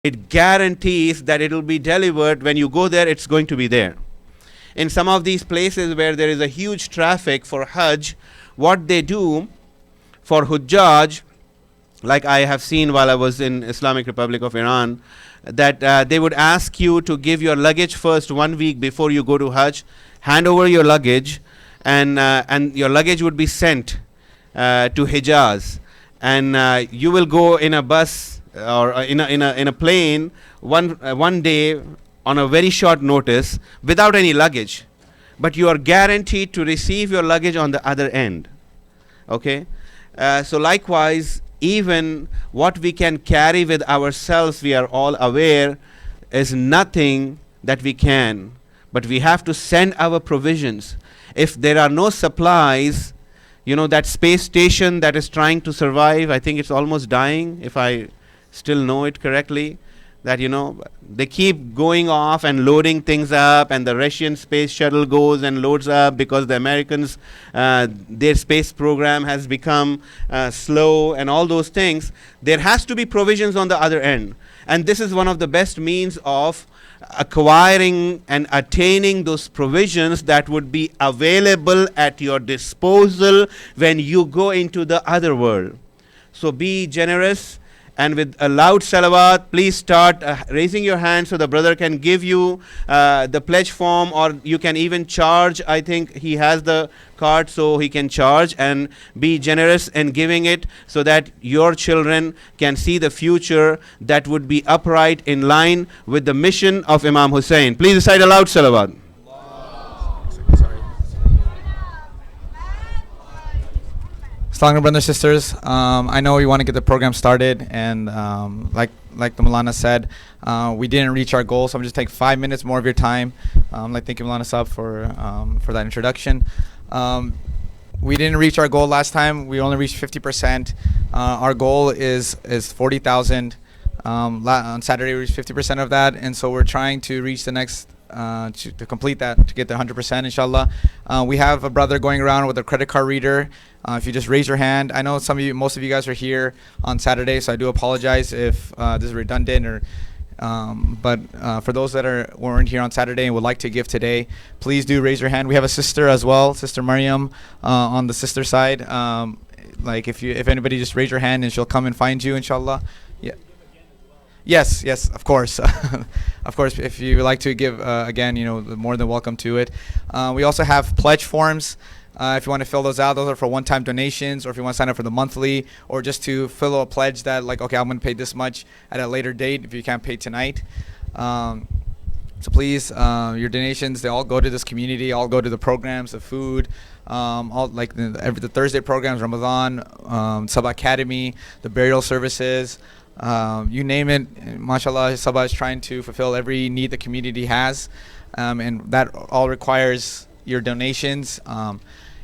it guarantees that it will be delivered. When you go there, it's going to be there. In some of these places where there is a huge traffic for Hajj, what they do for Hujjaj, like I have seen while I was in Islamic Republic of Iran, that they would ask you to give your luggage first 1 week before you go to Hajj, hand over your luggage, and your luggage would be sent to Hijaz, and you will go in a bus or in a plane one day on a very short notice without any luggage, but you are guaranteed to receive your luggage on the other end. Okay, so likewise, even what we can carry with ourselves, we are all aware, is nothing that we can, but we have to send our provisions. If there are no supplies, that space station that is trying to survive, I think it's almost dying, if I still know it correctly, that they keep going off and loading things up, and the Russian space shuttle goes and loads up because the Americans, their space program has become slow and all those things. There has to be provisions on the other end, and this is one of the best means of acquiring and attaining those provisions that would be available at your disposal when you go into the other world. So be generous. And with a loud salawat, please start raising your hand so the brother can give you the pledge form, or you can even charge. I think he has the card, so he can charge, and be generous in giving it so that your children can see the future that would be upright in line with the mission of Imam Hussein. Please recite a loud salawat. Assalamu brothers and sisters. I know we want to get the program started, and like the Maulana said, we didn't reach our goal, so I'm just taking 5 minutes more of your time. Thank you, Maulana Sahab, for that introduction. We didn't reach our goal last time. We only reached 50%. Our goal is 40,000. On Saturday, we reached 50% of that, and so we're trying to reach the next. To complete that, to get the 100%, inshallah. We have a brother going around with a credit card reader. If you just raise your hand. I know most of you guys are here on Saturday, so I do apologize if this is redundant, but for those that weren't here on Saturday and would like to give today, please do raise your hand. We have a sister as well, Sister Maryam, on the sister side. If anybody, just raise your hand and she'll come and find you, inshallah. Yeah. Yes, of course. Of course, if you would like to give, again, more than welcome to it. We also have pledge forms. If you want to fill those out, those are for one-time donations, or if you want to sign up for the monthly, or just to fill a pledge that, okay, I'm going to pay this much at a later date if you can't pay tonight. So please, your donations, they all go to this community, all go to the programs, the food, all the Thursday programs, Ramadan, SABA Academy, the burial services. You name it, mashallah, SABA is trying to fulfill every need the community has, and that all requires your donations.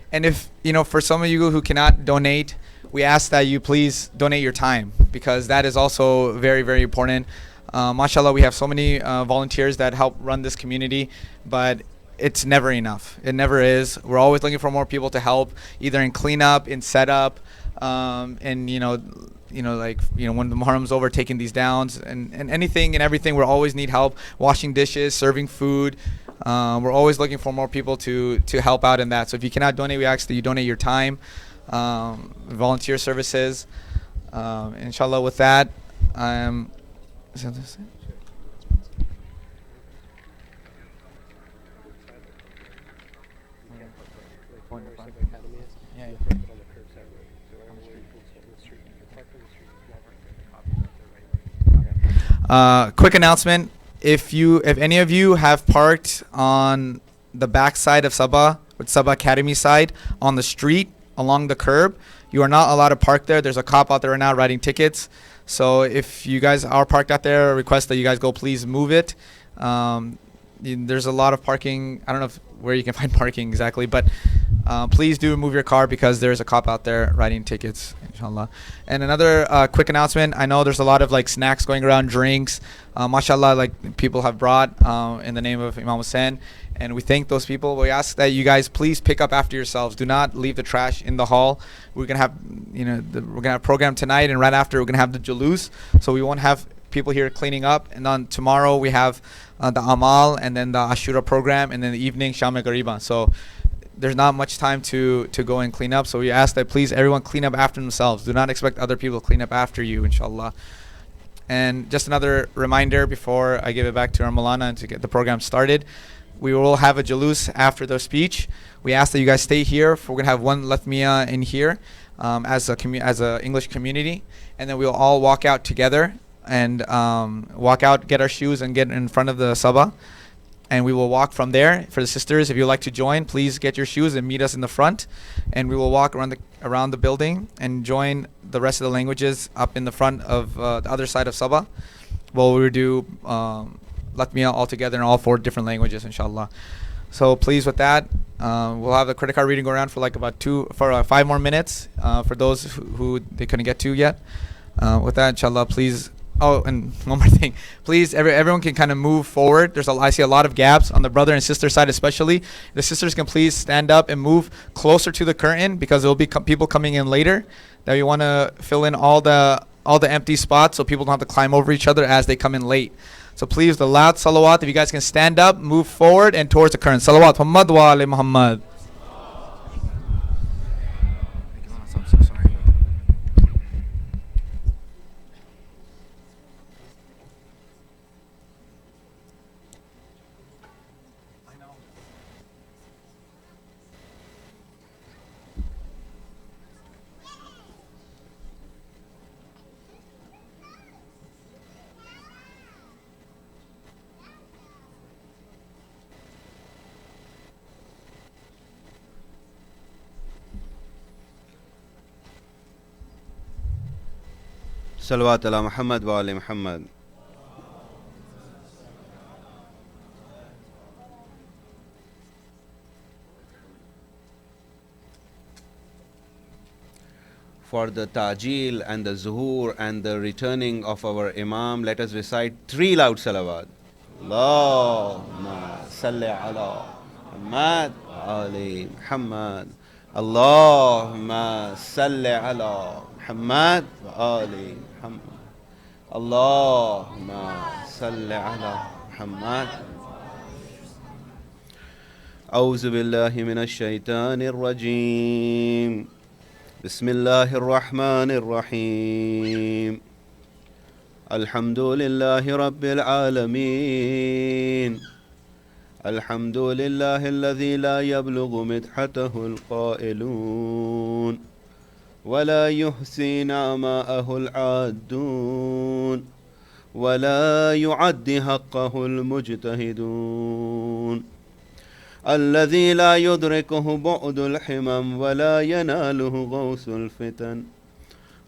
And if, for some of you who cannot donate, we ask that you please donate your time, because that is also very, very important. Mashallah, we have so many volunteers that help run this community, but it's never enough. It never is. We're always looking for more people to help, either in cleanup, in setup, and when the Muharram's over, taking these downs, and anything and everything. We always need help, washing dishes, serving food. We're always looking for more people to help out in that. So if you cannot donate, we ask that you donate your time, volunteer services. Inshallah, with that, quick announcement. If any of you have parked on the back side of SABA, with SABA Academy side, on the street along the curb, you are not allowed to park there. There's a cop out there right now writing tickets. So if you guys are parked out there, I request that you guys go please move it. There's a lot of parking. I don't know where you can find parking exactly, but please do move your car, because there's a cop out there writing tickets, inshallah. And another quick announcement. I know there's a lot of snacks going around, drinks, mashallah, people have brought in the name of Imam Hussein, and we thank those people. We ask that you guys please pick up after yourselves. Do not leave the trash in the hall. We're gonna have we're gonna have a program tonight, and right after we're gonna have the julus, so we won't have people here cleaning up. And on tomorrow we have the Amal and then the Ashura program, and then the evening Sham Gariba. So there's not much time to go and clean up. So we ask that please everyone clean up after themselves. Do not expect other people to clean up after you, inshallah. And just another reminder before I give it back to our Maulana and to get the program started. We will have a jalus after the speech. We ask that you guys stay here. We're going to have one Latmiya in here as a English community. And then we'll all walk out together and walk out, get our shoes, and get in front of the SABA. And we will walk from there. For the sisters, if you'd like to join, please get your shoes and meet us in the front. And we will walk around the building and join the rest of the languages up in the front of the other side of SABA. Well, we'll do Latmiya all together in all 4 different languages, inshallah. So please, with that, we'll have the credit card reading go around for like about 5 more minutes for those who they couldn't get to yet. With that, inshallah, please. Oh, and one more thing. Please, everyone can kind of move forward. I see a lot of gaps on the brother and sister side especially. The sisters can please stand up and move closer to the curtain because there will be people coming in later that we want to fill in all the empty spots so people don't have to climb over each other as they come in late. So please, the loud salawat, if you guys can stand up, move forward and towards the curtain. Salawat, Muhammad wa ali Muhammad. Salawat ala Muhammad wa ali Muhammad. For the Tajil and the Zuhur and the returning of our Imam, let us recite 3 loud salawat. Allahumma salli ala Muhammad wa ali Muhammad. Allahumma salli ala Muhammad wa ali Muhammad. Allahumma salli ala Muhammad. A'udhu billahi minash shaitanir rajim. Bismillahir rahmanir rahim. Alhamdulillahi rabbil alameen. Alhamdulillahi alladhi la yablughu midhatahu alqa'ilun. ولا يحصي نعماءه العادون ولا يعد حقه المجتهدون الذي لا يدركه بعد الحمم ولا يناله غوث الفتن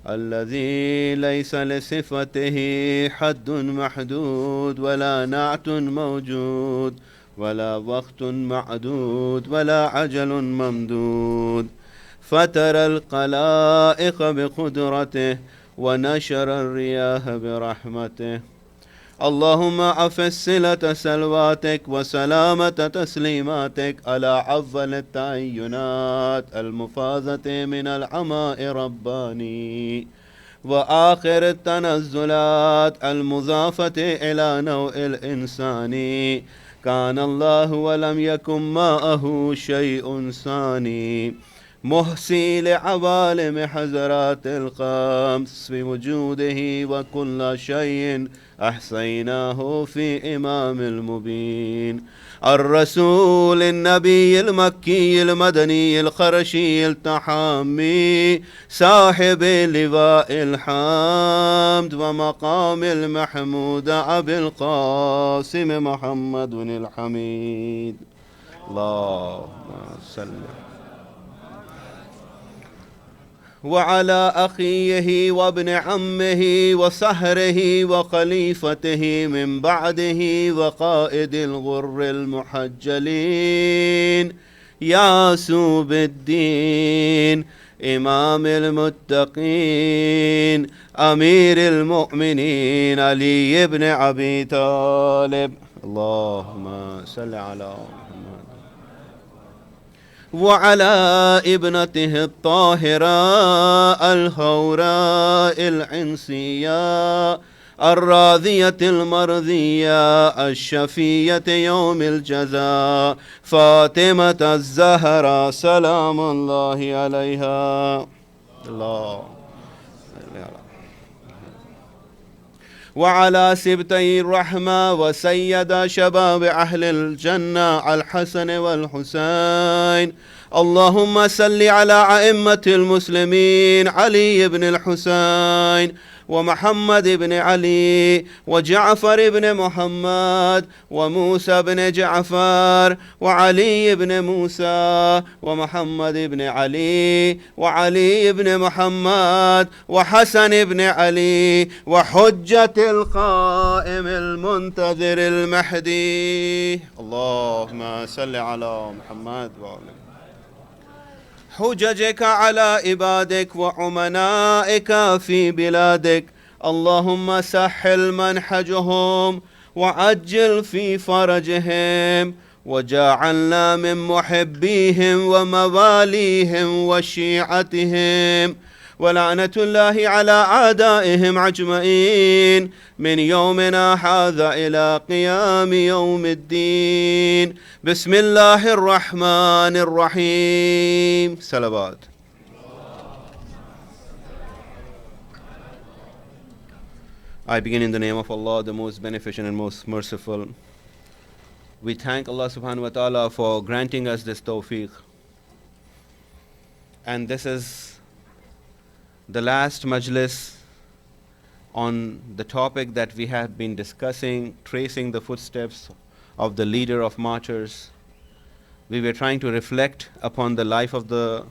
الذي ليس لصفته حد محدود ولا نعت موجود ولا وقت معدود ولا عجل ممدود فترى القلائق بقدرته ونشر الرياح برحمته اللهم أفس صلة سلواتك وسلامة تسليماتك على أفضل التعينات المفاضة من العماء رباني وآخر التنزلات المضافة إلى نوع الإنسان كان الله ولم يكن معه شيء ثاني محصي لعوالم حضرات الخمس في وجوده وكل شيء أحصيناه في إمام المبين الرسول النبي المكي المدني القرشي التحامي صاحب لواء الحمد ومقام المحمود أبي القاسم محمد الحميد اللهم صل وعلى أخيه وابن عمه وصهره وخليفته من بعده وقائد الغر المحجلين ياسوب الدين إمام المتقين أمير المؤمنين علي بن أبي طالب اللهم صل على وعلى ابنته الطاهرة الهوراء العنسية الراضية المرضية الشفية يوم الجزاء فاطمة الزهراء سلام الله عليها. الله وعلى سبتي الرحمة وسيد شباب أهل الجنة الحسن والحسين. اللهم صل على أئمة المسلمين علي بن الحسين ومحمد بن علي وجعفر بن محمد وموسى بن جعفر وعلي بن موسى ومحمد بن علي وعلي بن محمد وحسن بن علي وحجة القائم المنتظر المهدي. اللهم صل على محمد وعلى حججك على عبادك وأمنائك في بلادك. اللهم سهل منحجهم وعجل في فرجهم وجعلنا من محبيهم ومواليهم وشيعتهم ولعنة الله على أعدائهم أجمعين من يومنا هذا إلى قيام يوم الدين. بسم الله الرحمن الرحيم. صلوات. I begin in the name of Allah, the most beneficent and most merciful. We thank Allah subhanahu wa ta'ala for granting us this tawfiq. And this is the last majlis on the topic that we have been discussing, tracing the footsteps of the leader of martyrs. We were trying to reflect upon the life of the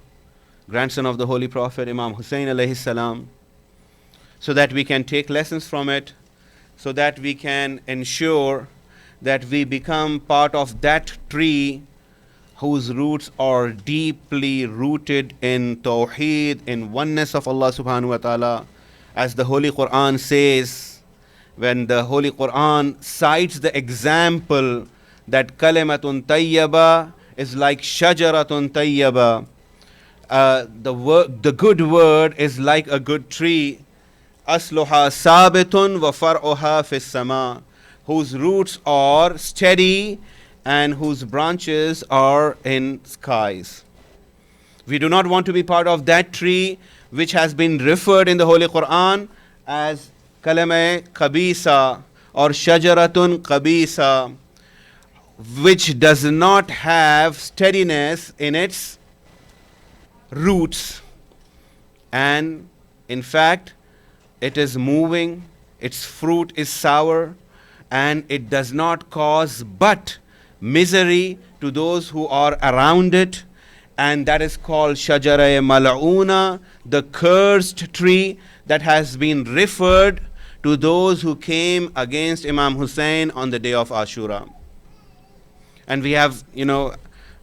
grandson of the Holy Prophet, Imam Hussein alayhi salam, so that we can take lessons from it, so that we can ensure that we become part of that tree whose roots are deeply rooted in Tawheed, in oneness of Allah subhanahu wa ta'ala. As the Holy Quran says, when the Holy Quran cites the example that kalimatun tayyaba is like shajaratun tayyaba, the good word is like a good tree, asluha sabitun wa far'uha fis sama, whose roots are steady and whose branches are in skies. We do not want to be part of that tree which has been referred in the Holy Quran as kalame kabisa or shajaratun kabisa, which does not have steadiness in its roots, and in fact it is moving, its fruit is sour, and it does not cause but misery to those who are around it, and that is called shajara mal'una, the cursed tree that has been referred to those who came against Imam Hussein on the day of Ashura. And we have,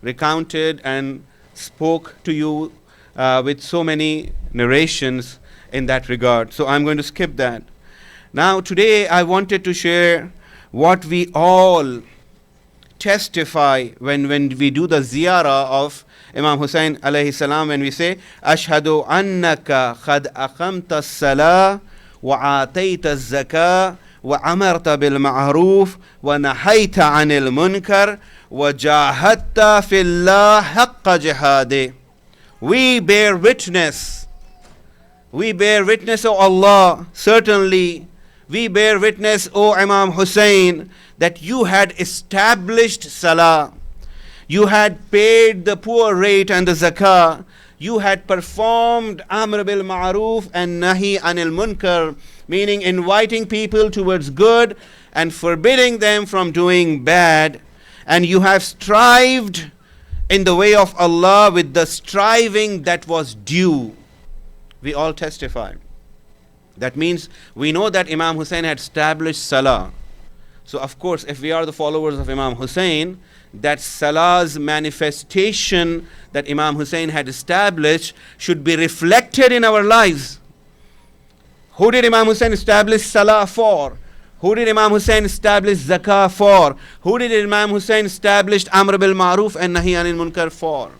recounted and spoke to you with so many narrations in that regard. So I'm going to skip that. Now today I wanted to share what we all testify when we do the ziyarah of Imam Hussein alayhi salam, when we say ashhadu annaka khad aqamta as-salah wa atayta az-zakah wa amarta bil ma'ruf wa nahayta 'anil munkar wa jahadta fillah haqqa jihadi. We bear witness, O Allah, certainly we bear witness, O Imam Hussein, that you had established salah, you had paid the poor rate and the zakah, you had performed amr bil ma'ruf and nahi anil munkar, meaning inviting people towards good and forbidding them from doing bad, and you have strived in the way of Allah with the striving that was due. We all testify. That means we know that Imam Hussein had established salah. So of course, if we are the followers of Imam Hussein, that salah's manifestation that Imam Hussein had established should be reflected in our lives. Who did Imam Hussein establish salah for? Who did Imam Hussein establish zakah for? Who did Imam Hussein establish amr bil ma'ruf and nahi anil munkar for?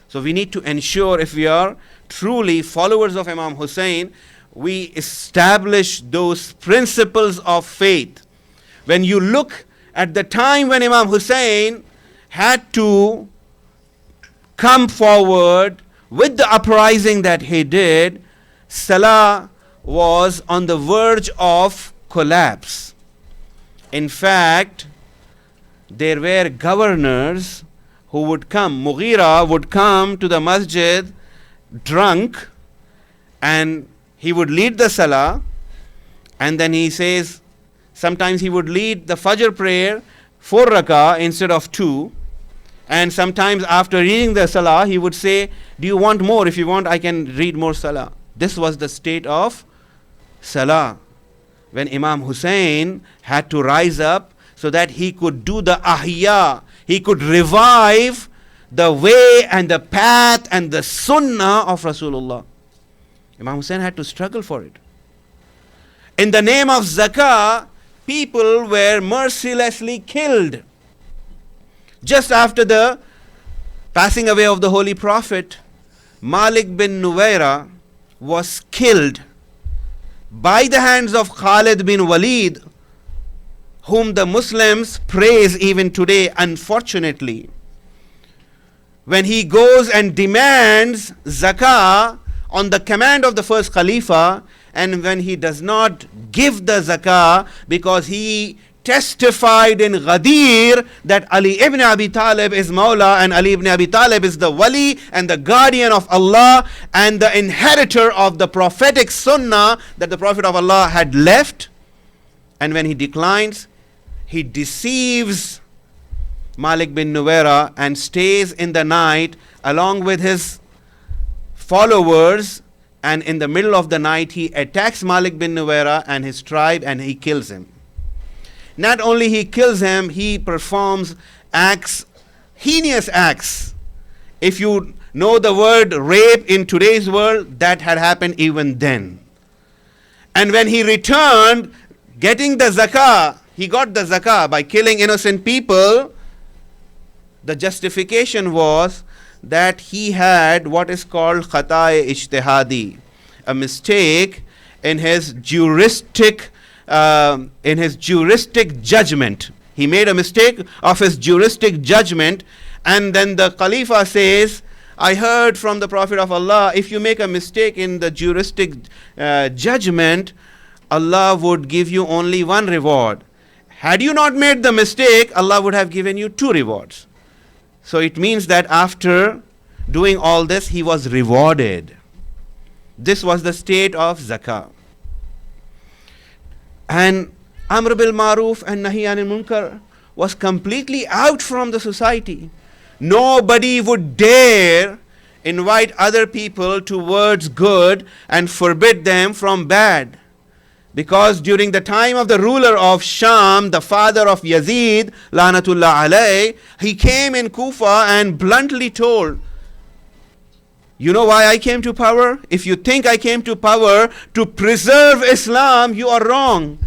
So we need to ensure, if we are truly followers of Imam Hussein, we establish those principles of faith. When you look at the time when Imam Hussein had to come forward with the uprising that he did, Salah was on the verge of collapse. In fact, there were governors who would come. Mughira would come to the masjid drunk, and he would lead the Salah, and then he says, sometimes he would lead the Fajr prayer 4 rakah instead of 2. And sometimes after reading the Salah, he would say, do you want more? If you want, I can read more Salah. This was the state of Salah, when Imam Hussein had to rise up so that he could do the ahya, he could revive the way and the path and the sunnah of Rasulullah. Imam Hussein had to struggle for it. In the name of zakah, people were mercilessly killed. Just after the passing away of the Holy Prophet, Malik bin Nuwaira was killed by the hands of Khalid bin Walid, whom the Muslims praise even today, unfortunately. When he goes and demands zakah on the command of the first Khalifa, and when he does not give the zakah because he testified in Ghadir that Ali ibn Abi Talib is Mawla, and Ali ibn Abi Talib is the wali and the guardian of Allah and the inheritor of the prophetic sunnah that the Prophet of Allah had left. And when he declines, he deceives Malik bin Nuwaira and stays in the night along with his followers, and in the middle of the night he attacks Malik bin Nuwaira and his tribe, and he kills him. Not only he kills him, he performs acts, heinous acts. If you know the word rape in today's world, that had happened even then. And when he returned, getting the zakah, he got the zakah by killing innocent people. The justification was that he had what is called khata'i ijtihadi, a mistake in his juristic judgment. He made a mistake of his juristic judgment, and then the Khalifa says, I heard from the Prophet of Allah, if you make a mistake in the juristic judgment, Allah would give you only one reward. Had you not made the mistake, Allah would have given you 2 rewards. So it means that after doing all this, he was rewarded. This was the state of zakah. And Amr bil Maruf and Nahi Anil Munkar was completely out from the society. Nobody would dare invite other people towards good and forbid them from bad. Because during the time of the ruler of Sham, the father of Yazid, Lanatullah alayh, he came in Kufa and bluntly told, you know why I came to power? If you think I came to power to preserve Islam, you are wrong.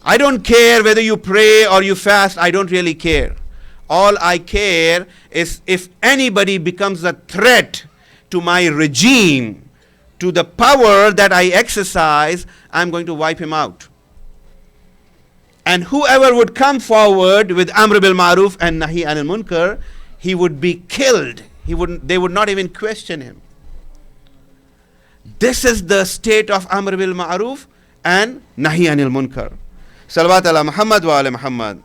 I don't care whether you pray or you fast, I don't really care. All I care is if anybody becomes a threat to my regime, to the power that I exercise, I'm going to wipe him out. And whoever would come forward with Amr bil Maruf and Nahi Anil Munkar, he would be killed. They would not even question him. This is the state of Amr bil Ma'ruf and Nahi Anil Munkar. Salawat ala Muhammad wa ala Muhammad.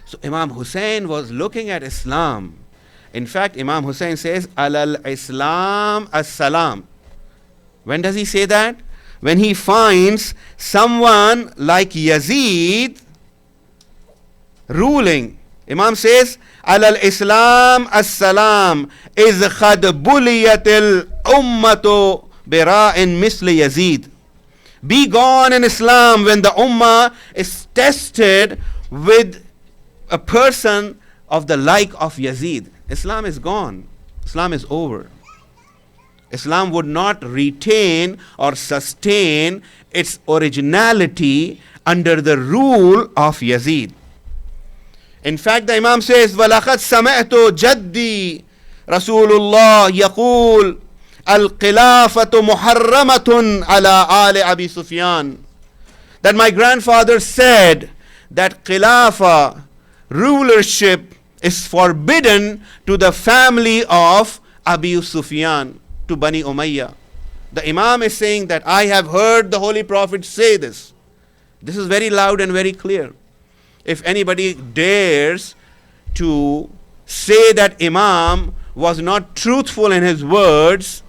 So Imam Hussein was looking at Islam. In fact, Imam Hussein says, Alal Islam as-salam. When does he say that? When he finds someone like Yazid ruling. Imam says, Alal Islam as-salam is khad buliyatil ummatu bira'in misli Yazid. Be gone in Islam when the ummah is tested with a person of the like of Yazid. Islam is gone. Islam is over. Islam would not retain or sustain its originality under the rule of Yazid. In fact, the Imam says, وَلَقَدْ سَمِعْتُ جَدِّي Rasulullah yaqul al-khilafatu muharramatun ala ali Abi Sufyan. That my grandfather said that Khilafah, rulership, is forbidden to the family of Abi Sufyan, to Bani Umayyah. The Imam is saying that I have heard the Holy Prophet say this. This is very loud and very clear. If anybody dares to say that Imam was not truthful in his words,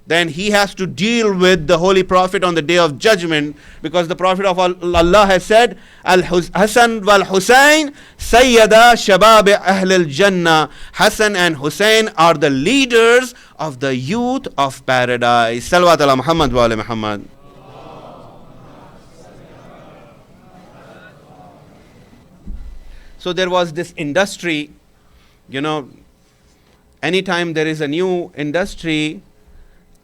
then he has to deal with the Holy Prophet on the Day of Judgment, because the Prophet of Allah has said, Al-Hasan wal-Husayn Sayyada Shabab Ahl al-Jannah. Hassan and Hussein are the leaders of the youth of paradise. Salawat ala Muhammad wa ala Muhammad. So there was this industry, anytime there is a new industry,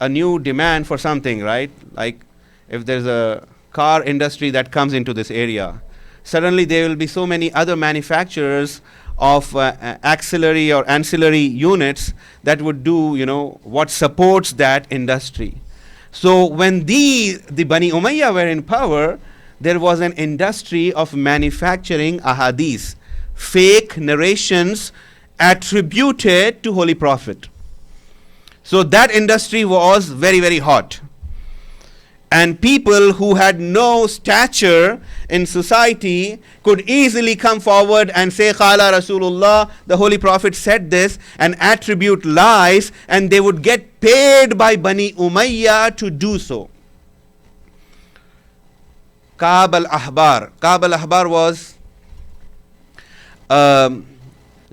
a new demand for something, right? Like if there's a car industry that comes into this area, suddenly there will be so many other manufacturers of auxiliary or ancillary units that would do, what supports that industry. So when the Bani Umayyah were in power, there was an industry of manufacturing ahadith, fake narrations attributed to Holy Prophet. So that industry was very, very hot. And people who had no stature in society could easily come forward and say, Qala Rasulullah, the Holy Prophet said this, and attribute lies, and they would get paid by Bani Umayyah to do so. Ka'b al-Ahbar. Ka'b al-Ahbar was a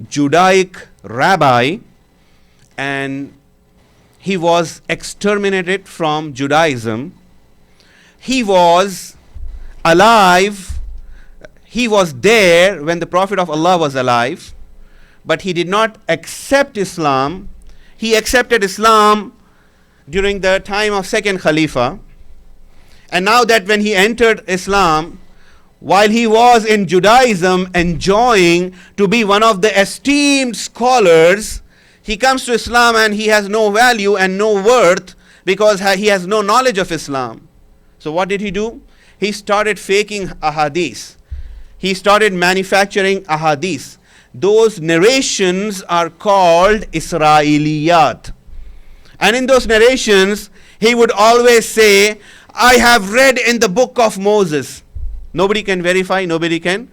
Judaic rabbi, and he was exterminated from Judaism. He was alive. He was there when the Prophet of Allah was alive, but he did not accept Islam. He accepted Islam during the time of second Khalifa. And now that when he entered Islam, while he was in Judaism enjoying to be one of the esteemed scholars, he comes to Islam and he has no value and no worth because he has no knowledge of Islam. So what did he do? He started faking ahadith. He started manufacturing ahadith. Those narrations are called Israeliyat. And in those narrations, he would always say, I have read in the book of Moses. Nobody can verify, nobody can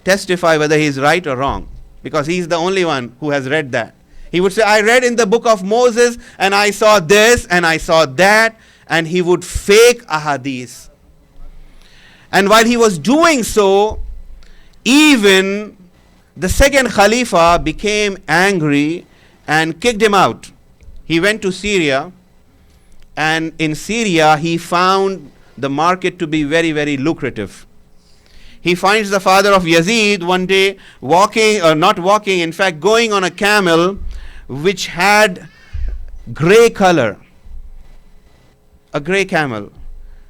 testify whether he is right or wrong, because he is the only one who has read that. He would say, I read in the book of Moses and I saw this and I saw that, and he would fake ahadith. And while he was doing so, even the second Khalifa became angry and kicked him out. He went to Syria, and in Syria he found the market to be very, very lucrative. He finds the father of Yazid one day walking, or not walking, in fact going on a camel which had gray color, a gray camel.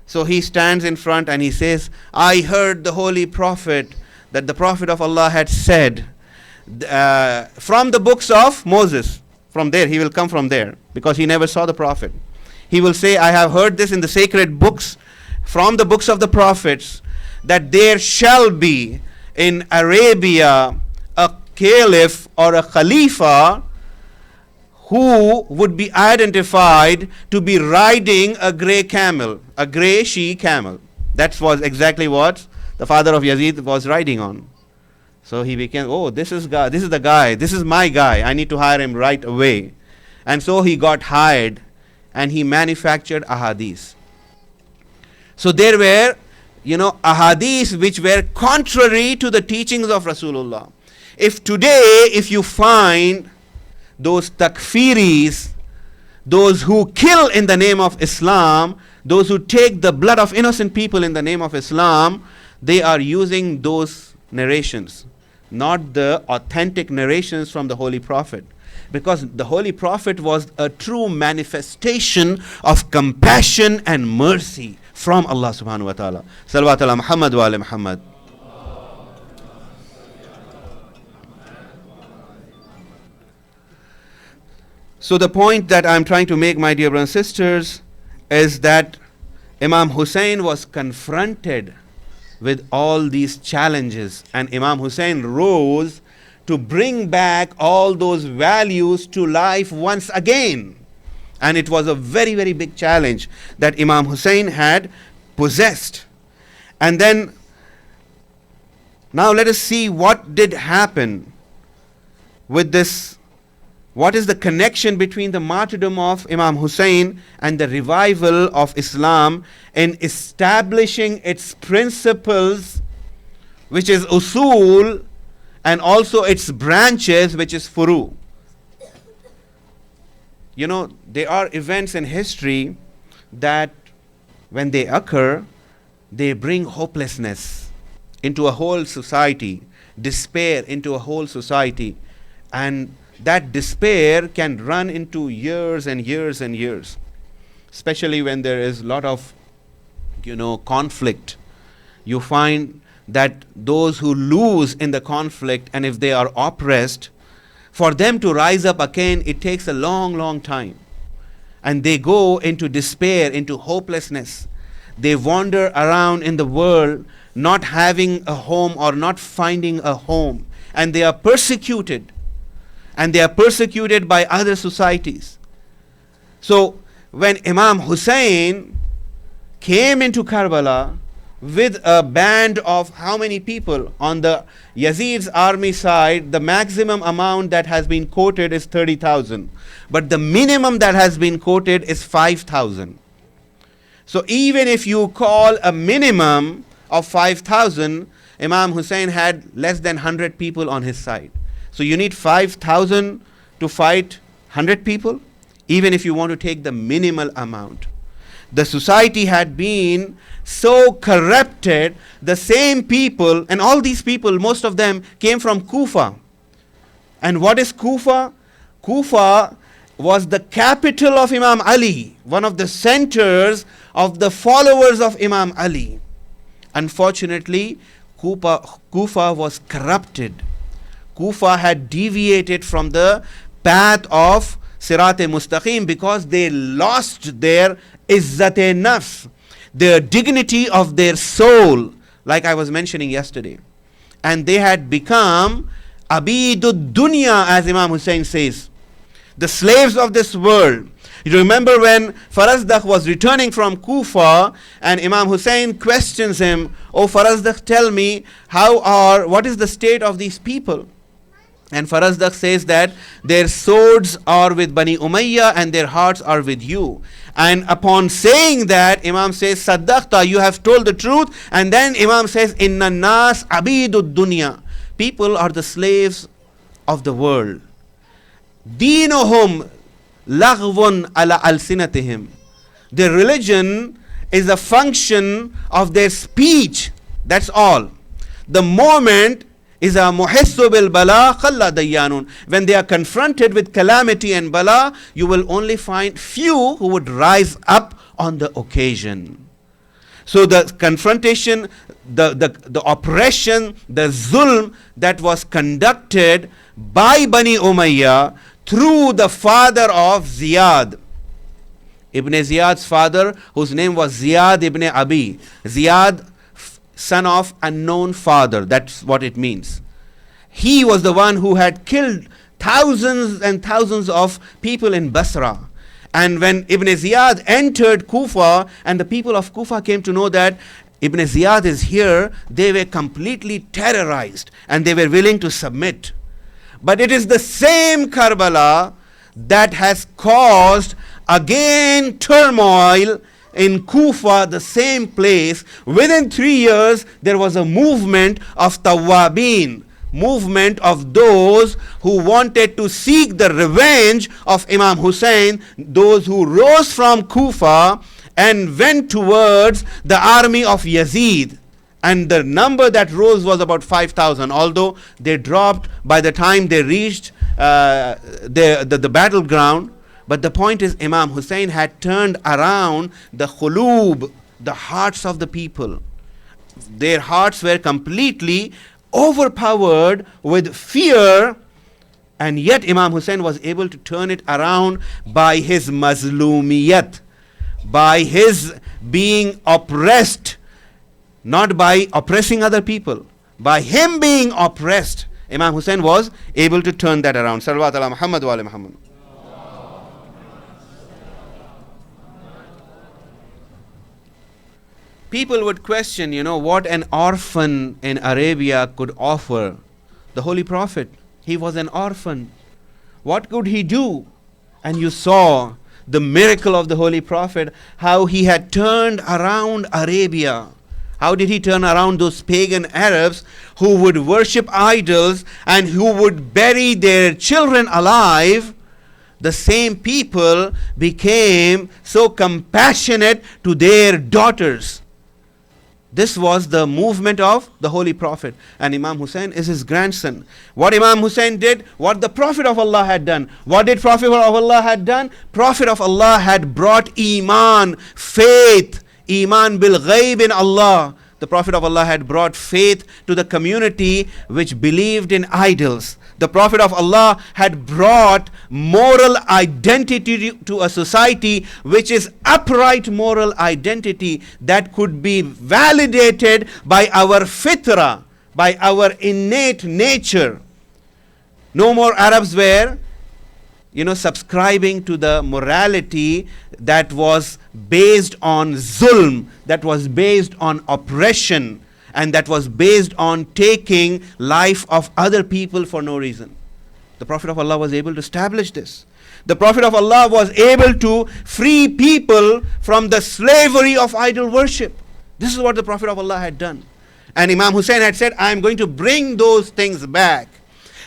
So he stands in front and he says, I heard the Holy Prophet, that the Prophet of Allah had said, from the books of Moses. From there, he will come from there, because he never saw the Prophet. He will say, I have heard this in the sacred books, from the books of the prophets, that there shall be in Arabia a caliph or a khalifa who would be identified to be riding a gray camel, a gray she camel. That was exactly what the father of Yazid was riding on. So he became, oh, this is the guy, this is my guy, I need to hire him right away. And so he got hired and he manufactured ahadith. So there were, ahadith which were contrary to the teachings of Rasulullah. If today, if you find those takfiris, those who kill in the name of Islam, those who take the blood of innocent people in the name of Islam, they are using those narrations, not the authentic narrations from the Holy Prophet. Because the Holy Prophet was a true manifestation of compassion and mercy from Allah subhanahu wa ta'ala. Salawat ala Muhammad wa ala Muhammad. So the point that I'm trying to make, my dear brothers and sisters, is that Imam Hussein was confronted with all these challenges, and Imam Hussein rose to bring back all those values to life once again. And it was a very, very big challenge that Imam Hussein had possessed. And then, now let us see what did happen with this. What is the connection between the martyrdom of Imam Hussein and the revival of Islam in establishing its principles, which is usul, and also its branches, which is furu? You know, there are events in history that when they occur, they bring hopelessness into a whole society, despair into a whole society, and that despair can run into years and years and years, especially when there is a lot of, conflict. You find that those who lose in the conflict, and if they are oppressed, for them to rise up again, it takes a long, long time. And they go into despair, into hopelessness. They wander around in the world, not having a home or not finding a home. And they are persecuted. And they are persecuted by other societies. So when Imam Hussein came into Karbala with a band of how many people? On the Yazid's army side, the maximum amount that has been quoted is 30,000. But the minimum that has been quoted is 5,000. So even if you call a minimum of 5,000, Imam Hussein had less than 100 people on his side. So you need 5,000 to fight 100 people, even if you want to take the minimal amount. The society had been so corrupted, the same people, and all these people, most of them came from Kufa. And what is Kufa? Kufa was the capital of Imam Ali, one of the centers of the followers of Imam Ali. Unfortunately, Kufa was corrupted. Kufa had deviated from the path of Sirat-e-Mustaqim because they lost their izzat-e-nafs, their dignity of their soul, like I was mentioning yesterday. And they had become abidud dunya, as Imam Hussein says, the slaves of this world. You remember when Farazdak was returning from Kufa and Imam Hussein questions him, "Oh Farazdak, tell me, what is the state of these people?" And Farazdak says that their swords are with Bani Umayyah and their hearts are with you. And upon saying that, Imam says, "Saddaqta, you have told the truth." And then Imam says, "Inna nas abidud dunya." People are the slaves of the world. Deenuhum laghwun ala alsinatihim. Their religion is a function of their speech. That's all. The moment is a muhissu bil bala khalla dayyanun. When they are confronted with calamity and bala, you will only find few who would rise up on the occasion. So the confrontation, the oppression, the zulm that was conducted by Bani Umayyah through the father of Ziyad, Ibn Ziyad's father, whose name was Ziyad ibn Abi. Ziyad, son of unknown father, that's what it means. He was the one who had killed thousands and thousands of people in Basra. And when Ibn Ziyad entered Kufa and the people of Kufa came to know that Ibn Ziyad is here, they were completely terrorized and they were willing to submit. But it is the same Karbala that has caused again turmoil in Kufa, the same place. Within 3 years, there was a movement of Tawabin, movement of those who wanted to seek the revenge of Imam Hussein, those who rose from Kufa and went towards the army of Yazid. And the number that rose was about 5,000, although they dropped by the time they reached the battleground. But the point is, Imam Hussein had turned around the khulub, the hearts of the people. Their hearts were completely overpowered with fear And yet Imam Hussein was able to turn it around by his mazlumiyat, by his being oppressed, not by oppressing other people. By him being oppressed, Imam Hussein was able to turn that around. Salawat ala Muhammad wa ala Muhammad. People would question, what an orphan in Arabia could offer the Holy Prophet. He was an orphan. What could he do? And you saw the miracle of the Holy Prophet, how he had turned around Arabia. How did he turn around those pagan Arabs who would worship idols and who would bury their children alive? The same people became so compassionate to their daughters. This was the movement of the Holy Prophet. And Imam Hussein is his grandson. What Imam Hussein did, what the Prophet of Allah had done. What did Prophet of Allah had done? Prophet of Allah had brought Iman, faith, Iman bil ghaib in Allah. The Prophet of Allah had brought faith to the community which believed in idols. The Prophet of Allah had brought moral identity to a society which is upright moral identity that could be validated by our fitra, by our innate nature. No more Arabs were, subscribing to the morality that was based on zulm, that was based on oppression, and that was based on taking life of other people for no reason. The Prophet of Allah was able to establish this. The Prophet of Allah was able to free people from the slavery of idol worship. This is what the Prophet of Allah had done. And Imam Hussein had said, I am going to bring those things back.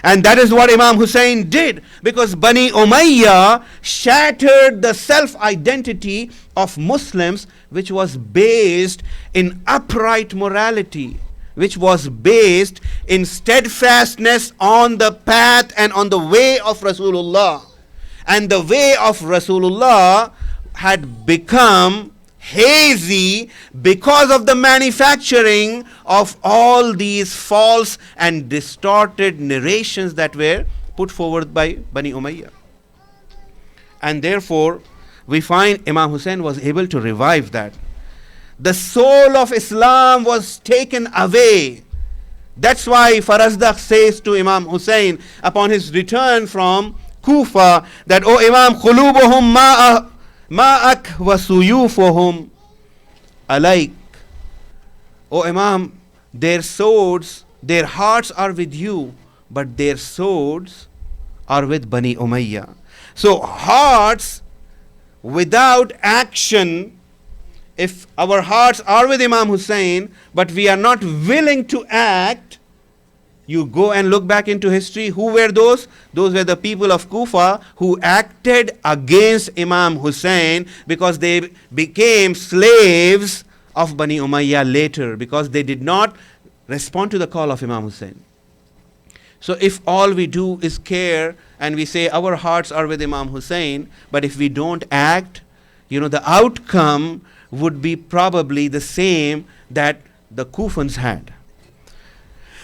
And that is what Imam Hussein did, because Bani Umayyah shattered the self-identity of Muslims, which was based in upright morality, which was based in steadfastness on the path and on the way of Rasulullah. And the way of Rasulullah had become hazy because of the manufacturing of all these false and distorted narrations that were put forward by Bani Umayyah. And therefore, we find Imam Hussein was able to revive that. The soul of Islam was taken away. That's why Farazdak says to Imam Hussein upon his return from Kufa that, O Imam, khulubuhum ma'ak wa suyufuhum alaik. O Imam, their swords, their hearts are with you, but their swords are with Bani Umayyah. So hearts without action, if our hearts are with Imam Hussein, but we are not willing to act, you go and look back into history. Who were those? Those were the people of Kufa who acted against Imam Hussein because they became slaves of Bani Umayyah later, because they did not respond to the call of Imam Hussein. So if all we do is care and we say our hearts are with Imam Hussein, but if we don't act, the outcome would be probably the same that the Kufans had.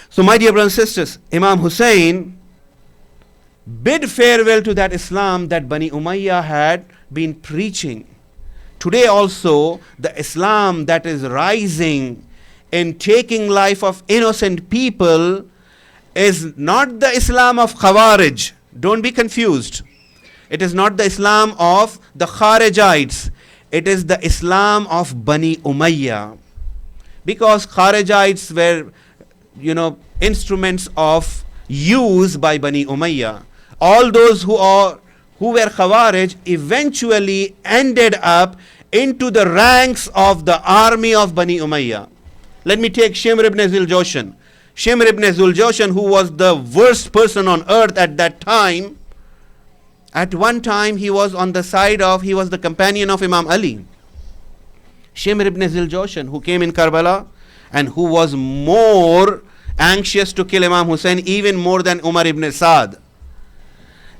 So my dear brothers and sisters, Imam Hussein bid farewell to that Islam that Bani Umayyah had been preaching. Today also, the Islam that is rising in taking life of innocent people is not the Islam of Khawarij. Don't be confused. It is not the Islam of the Kharijites. It is the Islam of Bani Umayyah. Because Kharijites were, instruments of use by Bani Umayyah. All those who were Khawarij eventually ended up into the ranks of the army of Bani Umayyah. Let me take Shimr ibn Ziljoshan. Shimr ibn Ziljoshan, who was the worst person on earth at that time, at one time he was the companion of Imam Ali. Shimr ibn Ziljoshan, who came in Karbala and who was more anxious to kill Imam Hussein even more than Umar ibn Saad.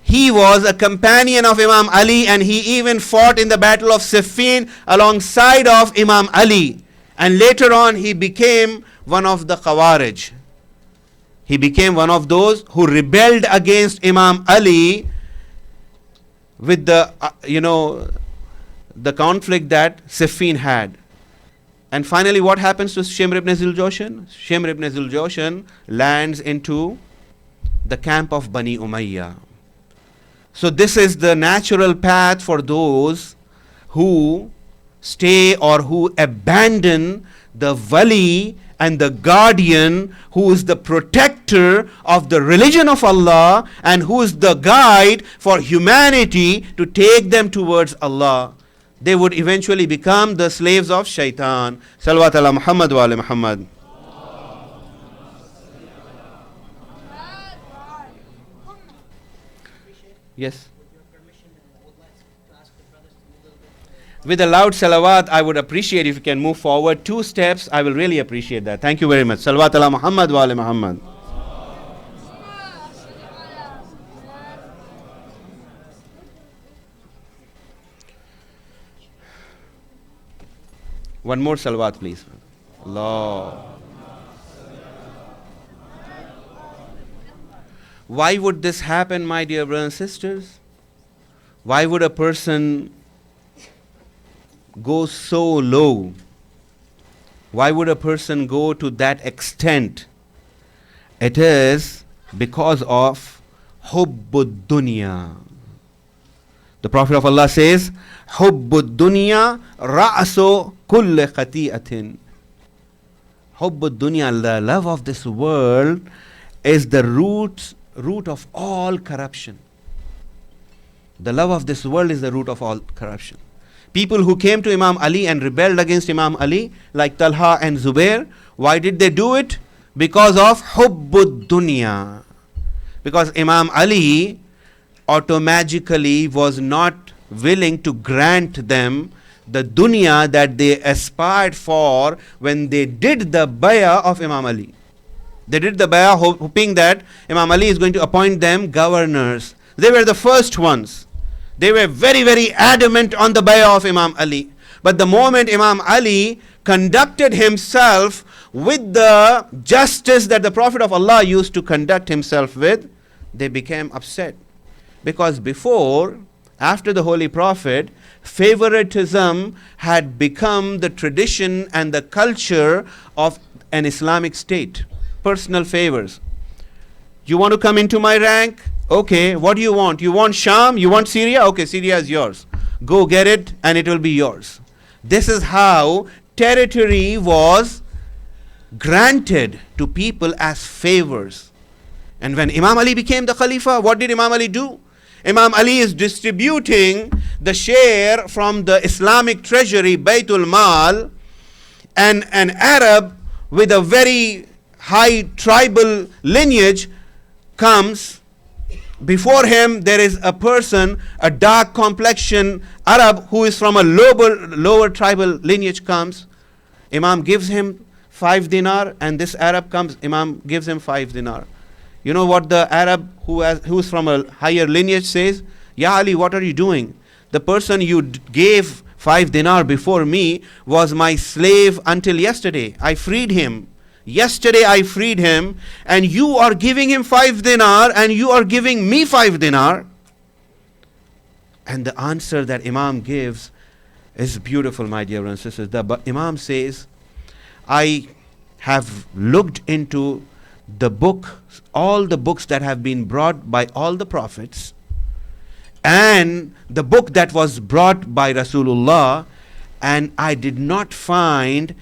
He was a companion of Imam Ali, and he even fought in the battle of Siffin alongside of Imam Ali. And later on he became one of the Khawarij. He became one of those who rebelled against Imam Ali with the, the conflict that Siffin had. And finally, what happens to Shimr ibn Ziljoshan? Shimr ibn Ziljoshan lands into the camp of Bani Umayyah. So this is the natural path for those who stay or who abandon the wali and the guardian who is the protector of the religion of Allah and who is the guide for humanity to take them towards Allah. They would eventually become the slaves of shaitan. Salawat ala Muhammad wa ala Muhammad. Yes. With a loud salawat, I would appreciate if you can move forward 2 steps. I will really appreciate that. Thank you very much. Salawat ala Muhammad wa ala Muhammad. One more salawat, please. Allah. Why would this happen, my dear brothers and sisters? Why would a person go so low? Why would a person go to that extent? It is because of hubbud dunya. The Prophet of Allah says, hubbud dunya ra'asu kulli khati'atin. Hubbud dunya, the love of this world, is the root of all corruption. The love of this world is the root of all corruption. People who came to Imam Ali and rebelled against Imam Ali, like Talha and Zubair, why did they do it? Because of hubbud dunya. Because Imam Ali automatically was not willing to grant them the dunya that they aspired for when they did the bay'ah of Imam Ali. They did the bay'ah hoping that Imam Ali is going to appoint them governors. They were the first ones. They were very, very adamant on the bay'ah of Imam Ali. But the moment Imam Ali conducted himself with the justice that the Prophet of Allah used to conduct himself with, they became upset. Because before, after the Holy Prophet, favoritism had become the tradition and the culture of an Islamic state. Personal favors. You want to come into my rank? Okay, what do you want? You want Sham? You want Syria? Okay, Syria is yours. Go get it and it will be yours. This is how territory was granted to people as favors. And when Imam Ali became the Khalifa, what did Imam Ali do? Imam Ali is distributing the share from the Islamic treasury, Baytul Mal, and an Arab with a very high tribal lineage comes. Before him there is a person, a dark complexion Arab who is from a lower tribal lineage comes. Imam gives him 5 dinar and this Arab comes, Imam gives him 5 dinar. You know what the Arab who's from a higher lineage says? Ya Ali, what are you doing? The person you gave 5 dinar before me was my slave until yesterday. I freed him. Yesterday I freed him, and you are giving him 5 dinar and you are giving me 5 dinar. And the answer that Imam gives is beautiful, my dear brothers and sisters. The Imam says, I have looked into the book, all the books that have been brought by all the prophets, and the book that was brought by Rasulullah, and I did not find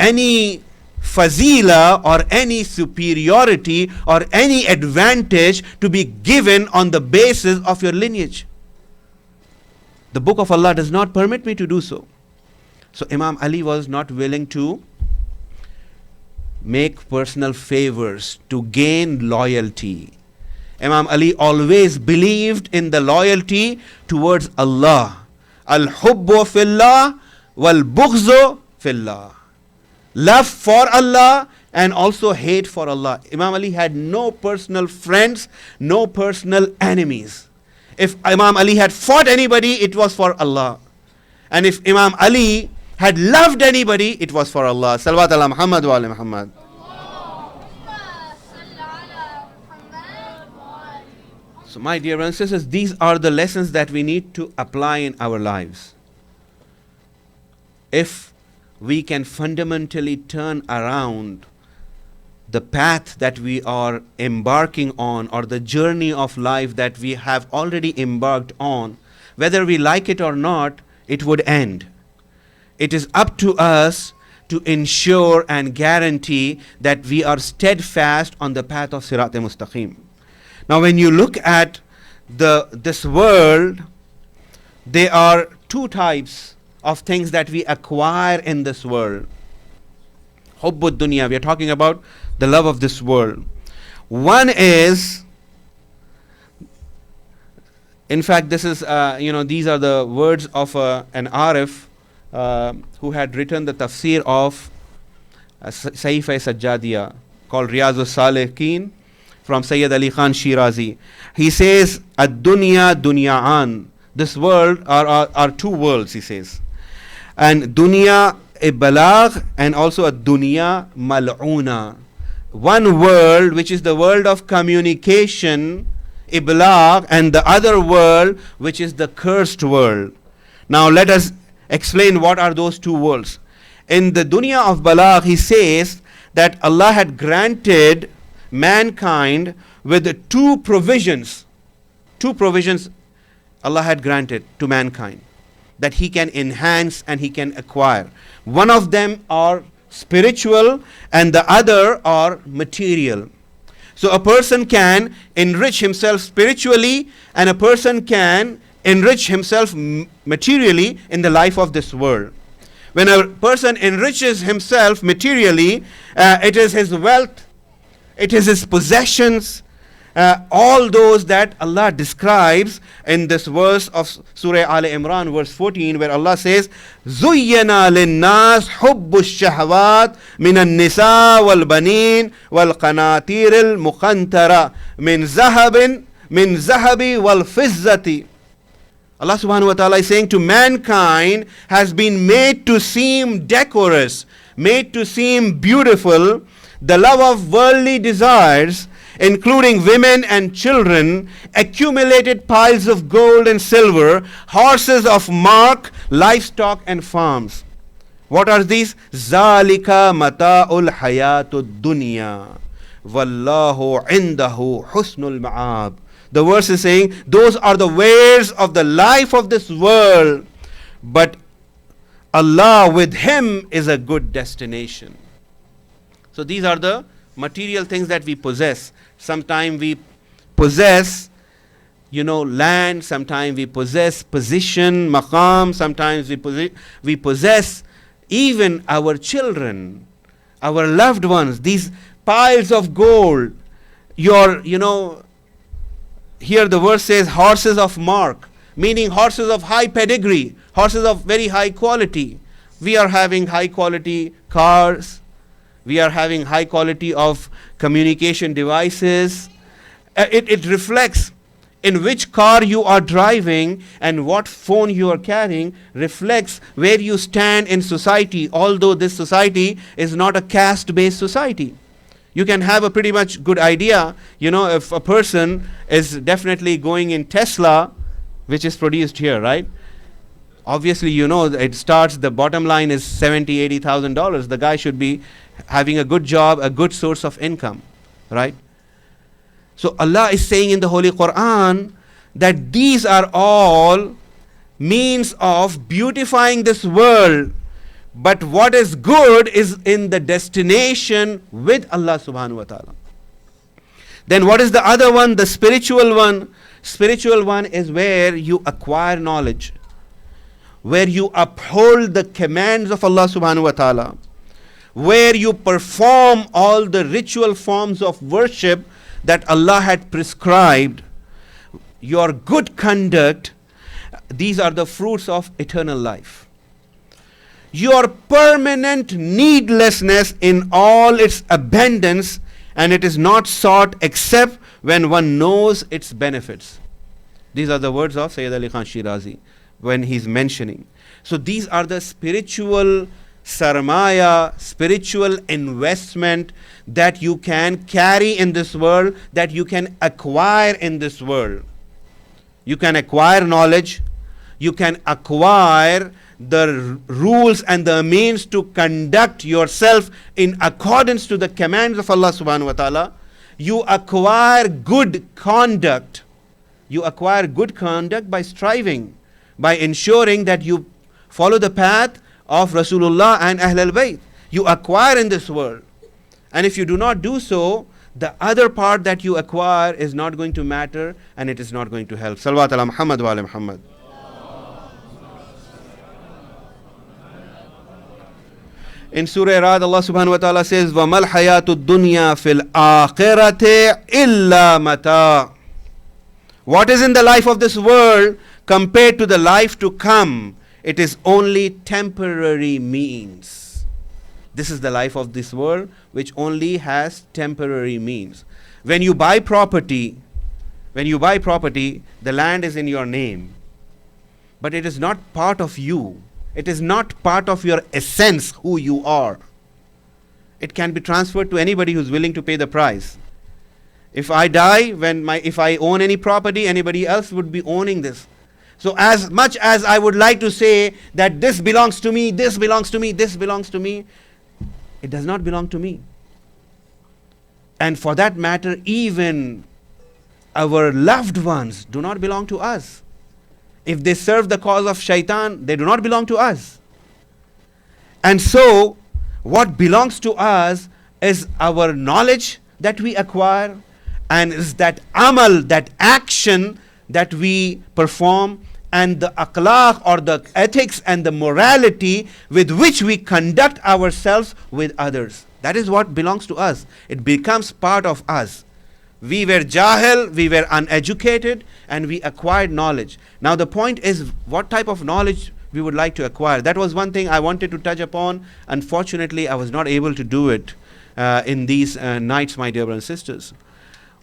any fazila or any superiority or any advantage to be given on the basis of your lineage. The book of Allah does not permit me to do so. So Imam Ali was not willing to make personal favors to gain loyalty. Imam Ali always believed in the loyalty towards Allah. Al-hubbu fillah wal-bughzu fillah. Love for Allah and also hate for Allah. Imam Ali had no personal friends, no personal enemies. If Imam Ali had fought anybody, it was for Allah. And if Imam Ali had loved anybody, it was for Allah. Salawat ala Muhammad wa ala Muhammad. So, my dear brothers and sisters, these are the lessons that we need to apply in our lives. If we can fundamentally turn around the path that we are embarking on, or the journey of life that we have already embarked on, whether we like it or not, it would end. It is up to us to ensure and guarantee that we are steadfast on the path of Sirat al-Mustaqim. Now, when you look at this world, there are two types of things that we acquire in this world. Hubbud dunya, we are talking about the love of this world. One is, in fact, this is, these are the words of an Arif who had written the tafsir of Sahifa Sajjadiya called Riyazu Salikin from Sayyid Ali Khan Shirazi. He says, Ad-dunya dunya'an. This world are two worlds, he says. And dunya ibalagh and also a dunya mal'una. One world which is the world of communication, ibalagh, and the other world which is the cursed world. Now let us explain what are those two worlds. In the dunya of balagh, he says that Allah had granted mankind with two provisions. Two provisions Allah had granted to mankind that he can enhance and he can acquire. One of them are spiritual and the other are material. So a person can enrich himself spiritually and a person can enrich himself materially in the life of this world. When a person enriches himself materially, it is his wealth, it is his possessions, all those that Allah describes in this verse of Surah Al Imran, verse 14, where Allah says, زُيَّنَا لِلنَّاسِ حُبُّ الشَّهَوَاتِ مِنَ النِّسَاءِ وَالْبَنِينَ وَالْقَنَاطِيرِ الْمُقَنْطَرَةِ مِنْ ذَهَبِ وَالْفِضَّةِ. Allah subhanahu wa ta'ala is saying to mankind has been made to seem decorous, made to seem beautiful, the love of worldly desires, including women and children, accumulated piles of gold and silver, horses of mark, livestock and farms. What are these? Zalika mata'ul hayatud dunya wallahu indahu husnul ma'ab. The verse is saying those are the wares of the life of this world, but Allah with him is a good destination. So these are the material things that we possess. Sometimes we possess, land. Sometimes we possess position, maqam. Sometimes we possess even our children, our loved ones. These piles of gold. Here the verse says horses of mark, meaning horses of high pedigree, horses of very high quality. We are having high quality cars. We are having high quality of communication devices. It reflects in which car you are driving and what phone you are carrying, reflects where you stand in society, although this society is not a caste-based society. You can have a pretty much good idea, if a person is definitely going in Tesla, which is produced here, right? Obviously, it starts, the bottom line is $70,000, $80,000. The guy should be having a good job, a good source of income, right? So Allah is saying in the Holy Quran that these are all means of beautifying this world. But what is good is in the destination with Allah subhanahu wa ta'ala. Then what is the other one? The spiritual one. Spiritual one is where you acquire knowledge, where you uphold the commands of Allah subhanahu wa ta'ala, where you perform all the ritual forms of worship that Allah had prescribed, your good conduct. These are the fruits of eternal life. Your permanent needlessness in all its abundance, and it is not sought except when one knows its benefits. These are the words of Sayyid Ali Khan Shirazi when he's mentioning. So these are the spiritual sarmaya, spiritual investment that you can carry in this world, that you can acquire in this world. You can acquire knowledge, you can acquire the rules and the means to conduct yourself in accordance to the commands of Allah subhanahu wa ta'ala. You acquire good conduct. You acquire good conduct by striving, by ensuring that you follow the path of Rasulullah and Ahlul Bayt. You acquire in this world. And if you do not do so, the other part that you acquire is not going to matter and it is not going to help. Salawat ala Muhammad wa ala Muhammad. In Surah Ra'd, Allah subhanahu wa ta'ala says, وَمَا الْحَيَاةُ الدُّنْيَا فِي الْآخِرَةِ إِلَّا مَتَاعٌ. What is in the life of this world compared to the life to come? It is only temporary means. This is the life of this world, which only has temporary means. When you buy property, the land is in your name, but it is not part of you. It is not part of your essence, who you are. It can be transferred to anybody who's willing to pay the price. If I die, if I own any property, anybody else would be owning this. So as much as I would like to say that this belongs to me, this belongs to me, this belongs to me, it does not belong to me. And for that matter, even our loved ones do not belong to us. If they serve the cause of shaitan, they do not belong to us. And so, what belongs to us is our knowledge that we acquire, and is that amal, that action that we perform, and the akhlaq or the ethics and the morality with which we conduct ourselves with others. That is what belongs to us. It becomes part of us. We were jahil, we were uneducated, and we acquired knowledge. Now the point is, what type of knowledge we would like to acquire. That was one thing I wanted to touch upon. Unfortunately, I was not able to do it in these nights, my dear brothers and sisters.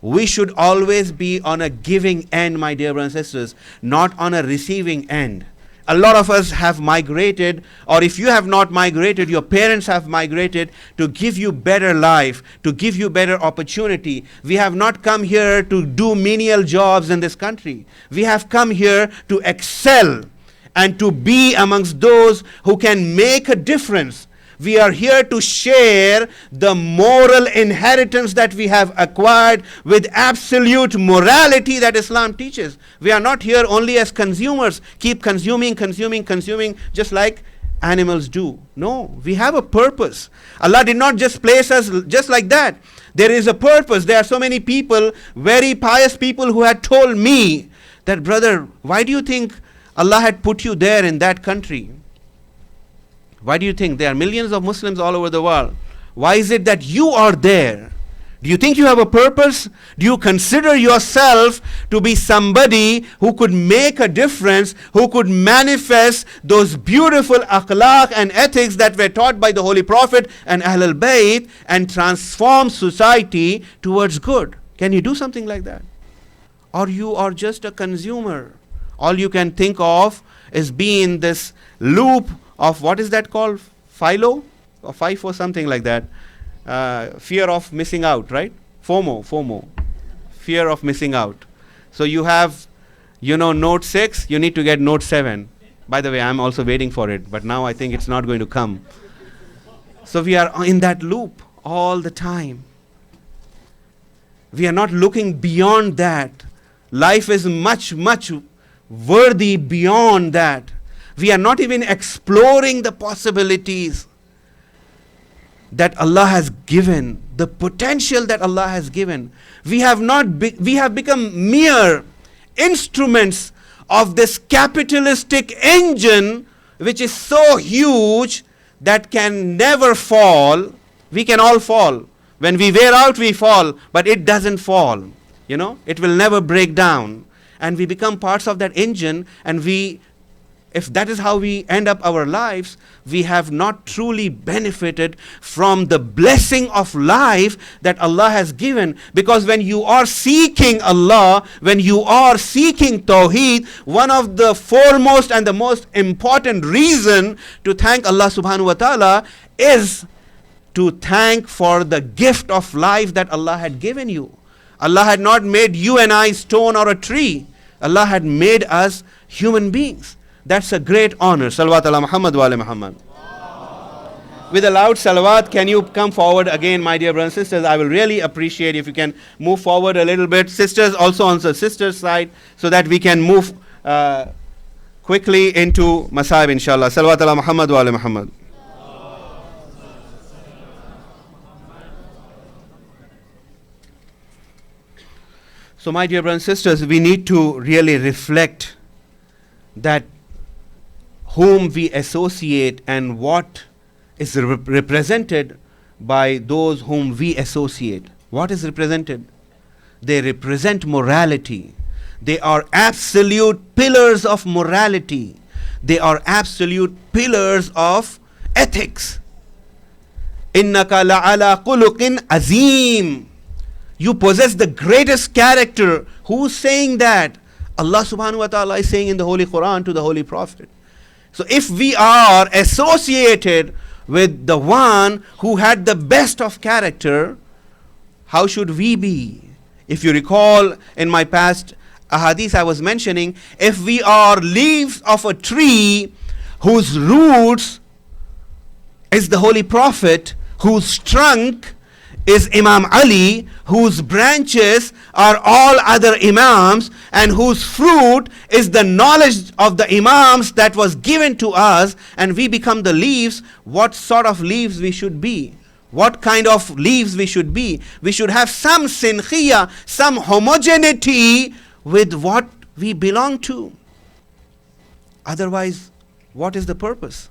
We should always be on a giving end, my dear brothers and sisters, not on a receiving end. A lot of us have migrated, or if you have not migrated, your parents have migrated to give you better life, to give you better opportunity. We have not come here to do menial jobs in this country. We have come here to excel and to be amongst those who can make a difference. We are here to share the moral inheritance that we have acquired with absolute morality that Islam teaches. We are not here only as consumers, keep consuming, just like animals do. No, we have a purpose. Allah did not just place us just like that. There is a purpose. There are so many people, very pious people, who had told me that, brother, why do you think Allah had put you there in that country? Why do you think there are millions of Muslims all over the world? Why is it that you are there? Do you think you have a purpose? Do you consider yourself to be somebody who could make a difference, who could manifest those beautiful akhlaq and ethics that were taught by the Holy Prophet and Ahlul Bayt and transform society towards good? Can you do something like that? Or you are just a consumer? All you can think of is being this loop of, what is that called? FILO? Or FIFO, something like that. Fear of missing out, right? FOMO. Fear of missing out. So you have, Note 6, you need to get Note 7. By the way, I'm also waiting for it, but now I think it's not going to come. So we are in that loop all the time. We are not looking beyond that. Life is much, much worthy beyond that. We are not even exploring the possibilities that Allah has given, the potential that Allah has given. We have become mere instruments of this capitalistic engine, which is so huge that can never fall. We can all fall. When we wear out, we fall, but it doesn't fall. It will never break down. And we become parts of that engine, and we if that is how we end up our lives, we have not truly benefited from the blessing of life that Allah has given. Because when you are seeking Allah, when you are seeking Tawheed, one of the foremost and the most important reason to thank Allah subhanahu wa ta'ala is to thank for the gift of life that Allah had given you. Allah had not made you and I stone or a tree. Allah had made us human beings. That's a great honor. Salawat ala Muhammad wa ala Muhammad. With a loud salawat, can you come forward again, my dear brothers and sisters? I will really appreciate if you can move forward a little bit. Sisters, also on the sisters' side, so that we can move quickly into Masaib, inshallah. Salawat ala Muhammad wa ala Muhammad. So, my dear brothers and sisters, we need to really reflect that whom we associate and what is represented by those whom we associate. What is represented? They represent morality. They are absolute pillars of morality. They are absolute pillars of ethics. Innaka la'ala khuluqin azim. You possess the greatest character. Who's saying that? Allah subhanahu wa ta'ala is saying in the Holy Quran to the Holy Prophet. So if we are associated with the one who had the best of character, how should we be? If you recall in my past ahadith I was mentioning, if we are leaves of a tree whose roots is the Holy Prophet, whose trunk is Imam Ali, whose branches are all other Imams, and whose fruit is the knowledge of the Imams that was given to us, and we become the leaves, what sort of leaves we should be? What kind of leaves we should be? We should have some sinkhiyah, some homogeneity with what we belong to. Otherwise, what is the purpose?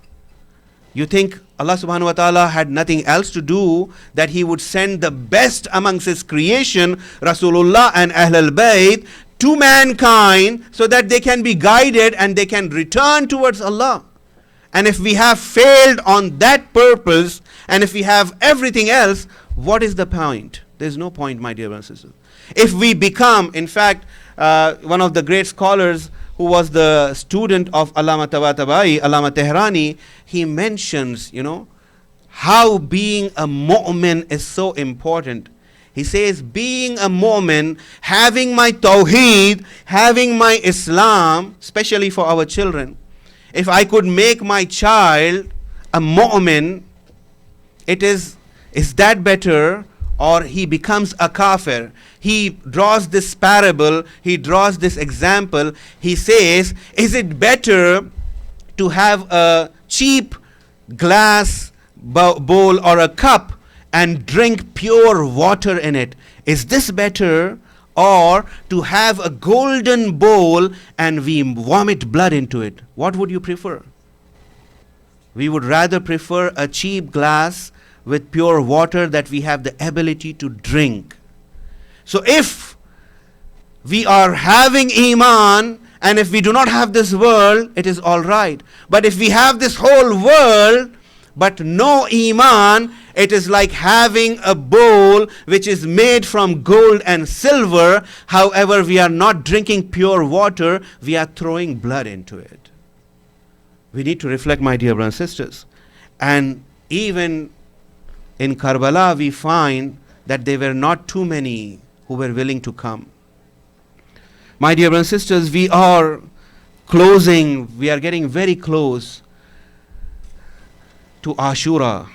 You think Allah subhanahu wa ta'ala had nothing else to do that He would send the best amongst His creation, Rasulullah and Ahlul Bayt, to mankind so that they can be guided and they can return towards Allah. And if we have failed on that purpose, and if we have everything else, what is the point? There's no point, my dear brothers and sisters. If we become, in fact, one of the great scholars who was the student of Allama Tabatabai, Allama Tehrani, he mentions, how being a mu'min is so important. He says, being a mu'min, having my tawheed, having my Islam, especially for our children. If I could make my child a mu'min, is that better? Or he becomes a kafir. He draws this parable, he draws this example. He says, is it better to have a cheap glass bowl or a cup and drink pure water in it? Is this better? Or to have a golden bowl and we vomit blood into it? What would you prefer? We would rather prefer a cheap glass with pure water that we have the ability to drink. So if we are having Iman, and if we do not have this world, it is all right. But if we have this whole world, but no Iman, it is like having a bowl which is made from gold and silver. However, we are not drinking pure water, we are throwing blood into it. We need to reflect, my dear brothers and sisters. And even in Karbala, we find that there were not too many who were willing to come. My dear brothers and sisters, we are getting very close to Ashura.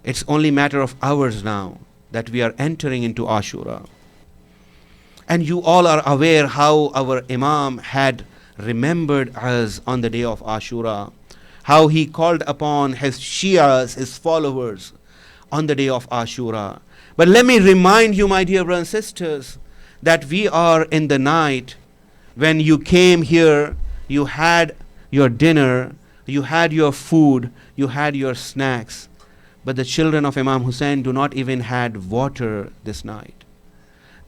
It's only a matter of hours now that we are entering into Ashura. And you all are aware how our Imam had remembered us on the day of Ashura, how he called upon his Shias, his followers, on the day of Ashura. But let me remind you, my dear brothers and sisters, that we are in the night. When you came here, you had your dinner, you had your food, you had your snacks. But the children of Imam Hussein do not even had water this night.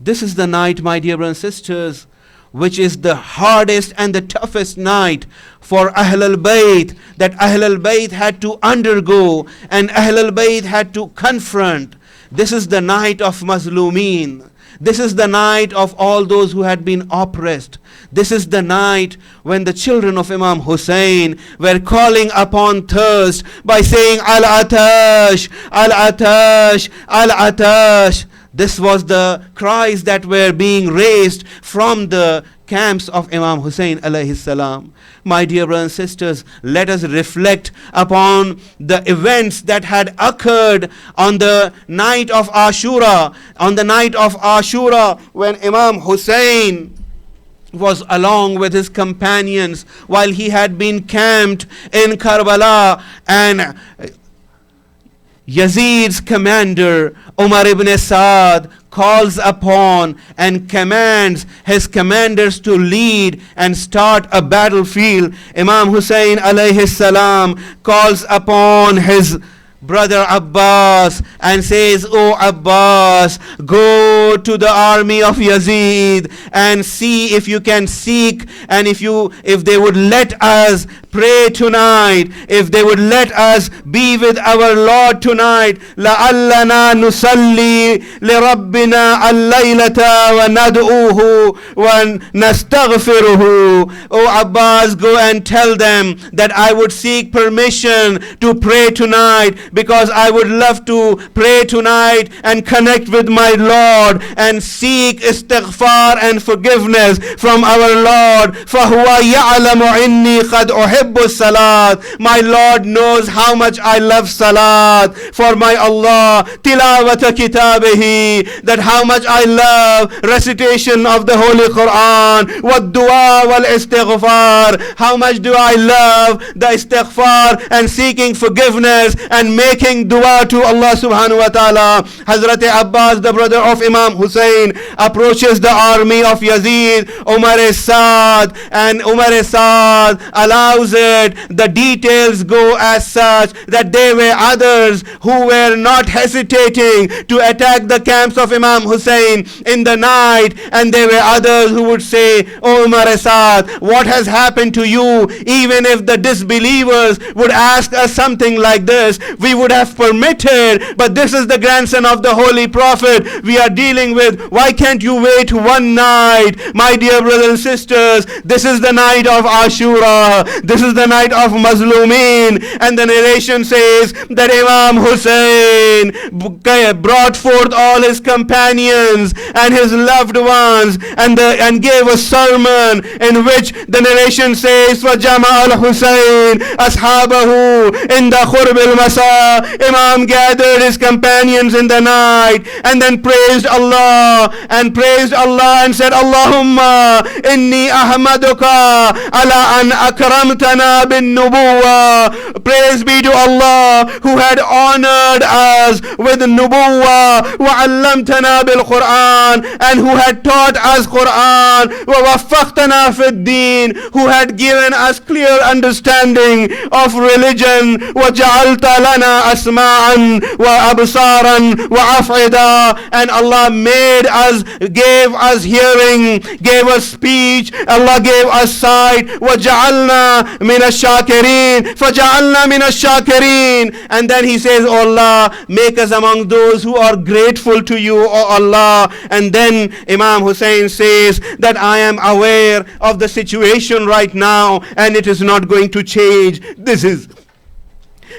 This is the night, my dear brothers and sisters, which is the hardest and the toughest night for Ahl al-Bayt, that Ahl al-Bayt had to undergo and Ahl al-Bayt had to confront. This is the night of Mazlumeen. This is the night of all those who had been oppressed. This is the night when the children of Imam Hussein were calling upon thirst by saying, Al-Atash, Al-Atash, Al-Atash. This was the cries that were being raised from the camps of Imam Hussein alayhi salam. My dear brothers and sisters, let us reflect upon the events that had occurred on the night of Ashura. On the night of Ashura, when Imam Hussein was along with his companions while he had been camped in Karbala, and Yazid's commander Umar ibn Saad calls upon and commands his commanders to lead and start a battlefield. Imam Hussein alayhi salam calls upon his brother Abbas and says, "O Abbas, go to the army of Yazid and see if you can seek, and if they would let us pray tonight, if they would let us be with our Lord tonight, لَعَلَّنَا نُصَلِّي لِرَبِّنَا اللَّيْلَةَ وَنَدْعُوهُ وَنَسْتَغْفِرُهُ." O Abbas, go and tell them that I would seek permission to pray tonight, because I would love to pray tonight and connect with my Lord and seek istighfar and forgiveness from our Lord. فَهُوَ يَعْلَمُ إِنِّي قَدْ أُحِبُّ الصَّلَاةِ. My Lord knows how much I love salat. For my Allah, tilawata kitabihi, that how much I love recitation of the Holy Quran. وَالدُّعَى وَالْإِسْتِغْفَارِ, how much do I love the istighfar and seeking forgiveness and making dua to Allah subhanahu wa ta'ala. Hazrat Abbas, the brother of Imam Hussein, approaches the army of Yazid, Umar Saad, and Umar Saad allows it. The details go as such that there were others who were not hesitating to attack the camps of Imam Hussein in the night, and there were others who would say, "O Umar Saad, what has happened to you? Even if the disbelievers would ask us something like this, we would have permitted, but this is the grandson of the Holy Prophet we are dealing with. Why can't you wait one night?" My dear brothers and sisters, this is the night of Ashura. This is the night of Mazlumeen, and the narration says that Imam Hussein brought forth all his companions and his loved ones and gave a sermon in which the narration says, وَجَمَعَ الْحُسَيْنِ أَصْحَابَهُ إِنْ دَ خُرْبِ الْمَسَاءِ. Imam gathered his companions in the night and then praised Allah and said, Allahumma inni ahmaduka ala an akramtana bin nubuwa. Praise be to Allah who had honored us with nubuwa, wa allamtana bil Quran, and who had taught us Quran, wa waffaqtana fid deen, who had given us clear understanding of religion, wa ja'alta lana asma'an wa absaran wa af'ida, and Allah gave us hearing, gave us speech, Allah gave us sight, wa ja'alna min ash-shakirin, faja'alna min ash-shakirin. And then he says, "Oh Allah, make us among those who are grateful to you, oh Allah." And then Imam Hussein says that I am aware of the situation right now and it is not going to change.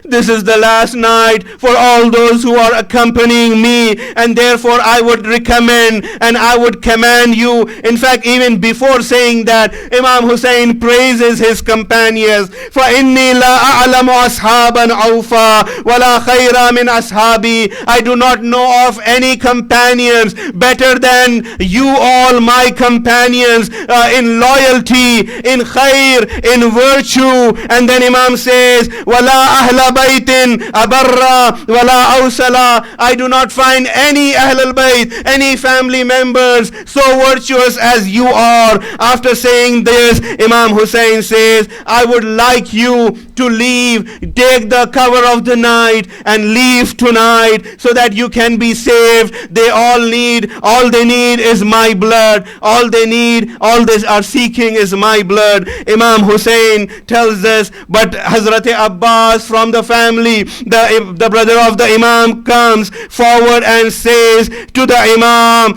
This is the last night for all those who are accompanying me, and therefore I would recommend and I would command you. In fact, even before saying that, Imam Hussein praises his companions. فَإِنِّي لَا أَعْلَمُ أَصْحَابًا أَوْفَى وَلَا خَيْرًا مِنْ أَصْحَابِي. I do not know of any companions better than you all, my companions, in loyalty, in khair, in virtue. And then Imam says, وَلَا أَهْلَ بَيْتٍ أَبَرَّ وَلَا أَوْسَلَا. I do not find any Ahl al-Bayt, any family members so virtuous as you are. After saying this, Imam Hussein says, I would like you to leave. Take the cover of the night and leave tonight so that you can be saved. All they need is my blood. All they are seeking is my blood. Imam Hussein tells us, but Hazrat Abbas from the family, the brother of the Imam, comes forward and says to the Imam,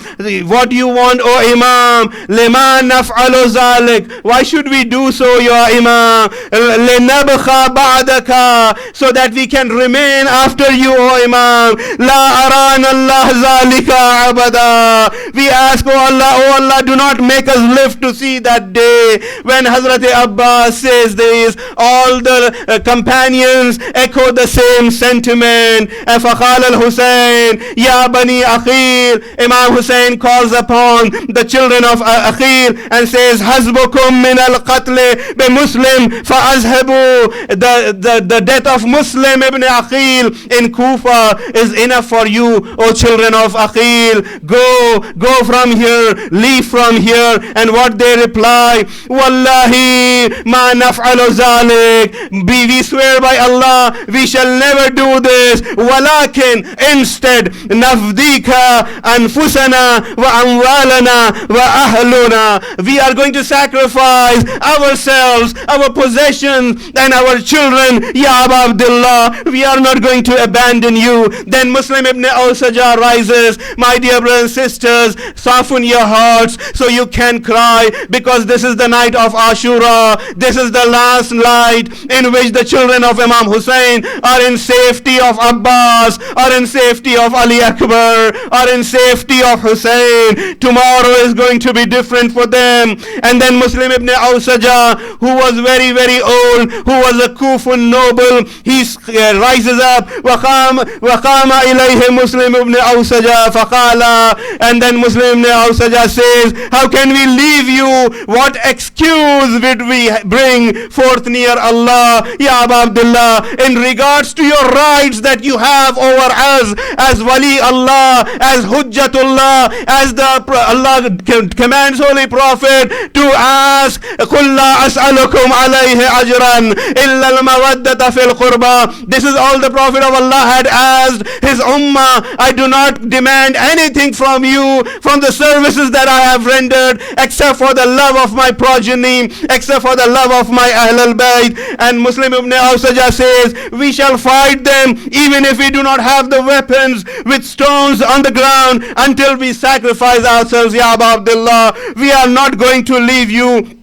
what do you want, O Imam? Lima naf'alu zalik. Why should we do so, Ya Imam? Linabkha ba'daka, so that we can remain after you, O Imam. La arana Allah zalika abada. We ask, O Allah, do not make us live to see that day. When Hazrat Abbas says this, all the companions echo the same sentiment. فَقَالَ الْحُسَيْنِ يَا بَنِي أَخِيلِ. Imam Hussein calls upon the children of Akhil and says, حَسْبُكُم مِّنَ الْقَتْلِ بِمُسْلِمٍ فَأَذْهَبُوا. The death of Muslim ibn Akhil in Kufa is enough for you, O children of Akhil. Go from here, leave from here. And what they reply, Wallahi ma naf'alu zalik. We swear by Allah, we shall never do this. Walakin, instead, nafdika anfusana wa amwalana wa ahluna. We are going to sacrifice ourselves, our possessions, and our children. Ya Aba Abdullah, we are not going to abandon you. Then Muslim ibn al-Sajjah rises. My dear brothers and sisters, soften your hearts so you can cry, because this is the night of Ashura. This is the last night in which the children of Imam Hussein are in safety of Abbas, are in safety of Ali Akbar, are in safety of Hussein. Tomorrow is going to be different for them. And then Muslim ibn al-Sajjah, who was very, very old, who was a Kufan noble, he rises up. وَقَامَ إِلَيْهِ Muslim ibn al-Sajjah فَقَالَ. And then Muslim ibn al-Sajjah says, how can we leave you? What excuse would we bring forth near Allah? Ya Aba Abdullah, in regards to your rights that you have over us as Wali Allah, as Hujjatullah, as Allah commands Holy Prophet to ask, قُلْ لَا أَسْأَلُكُمْ عَلَيْهِ أَجْرًا إِلَّا الْمَوَدَّةَ فِي الْقُرْبَى. This is all the Prophet of Allah had asked his ummah. I do not demand anything from you, from the services that I have rendered, except for the love of my progeny, except for the love of my Ahl al-Bayt. And Muslim ibn al-Sajjah says, we shall fight them even if we do not have the weapons with stones on the ground until we sacrifice ourselves. Ya Aba Abdullah, we are not going to leave you.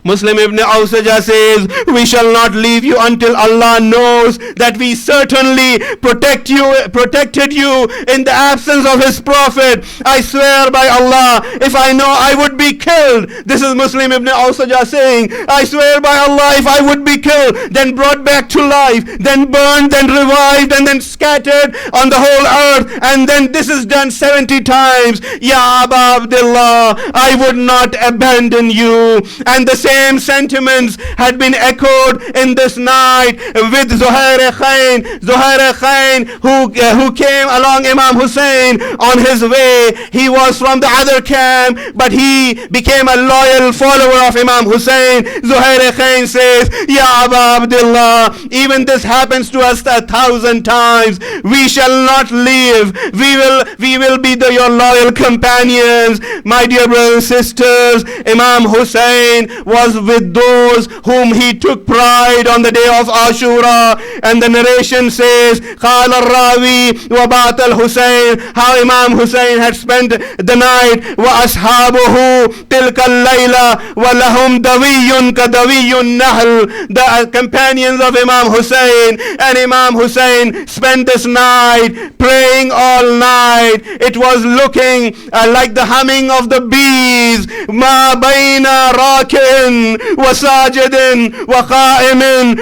Muslim ibn al-Sajjah says, we shall not leave you until Allah knows that we certainly protected you in the absence of his prophet. I swear by Allah, if I know I would be killed. This is Muslim ibn al-Sajjah saying, I swear by Allah, if I would be killed, then brought back to life, then burned, then revived, and then scattered on the whole earth, and then this is done 70 times. Ya Aba Abdullah, I would not abandon you. And the same sentiments had been echoed in this night with Zuhair Khain. Zuhair Khain, who came along Imam Hussein on his way. He was from the other camp, but he became a loyal follower of Imam Hussein. Zuhair Khain says, Ya Aba Abdullah, even this happens to us 1,000 times. We shall not leave. We will be your loyal companions. My dear brothers and sisters, Imam Hussein was with those whom he took pride on the day of Ashura. And the narration says, قال الراوي وبات الحسين, how Imam Hussein had spent the night. وأصحابه تلك الليلة ولهم دوي كدوي النحل. The companions of Imam Hussein, and Imam Hussein spent this night praying all night. It was looking like the humming of the bees. ما بين راكع وساجد وقائم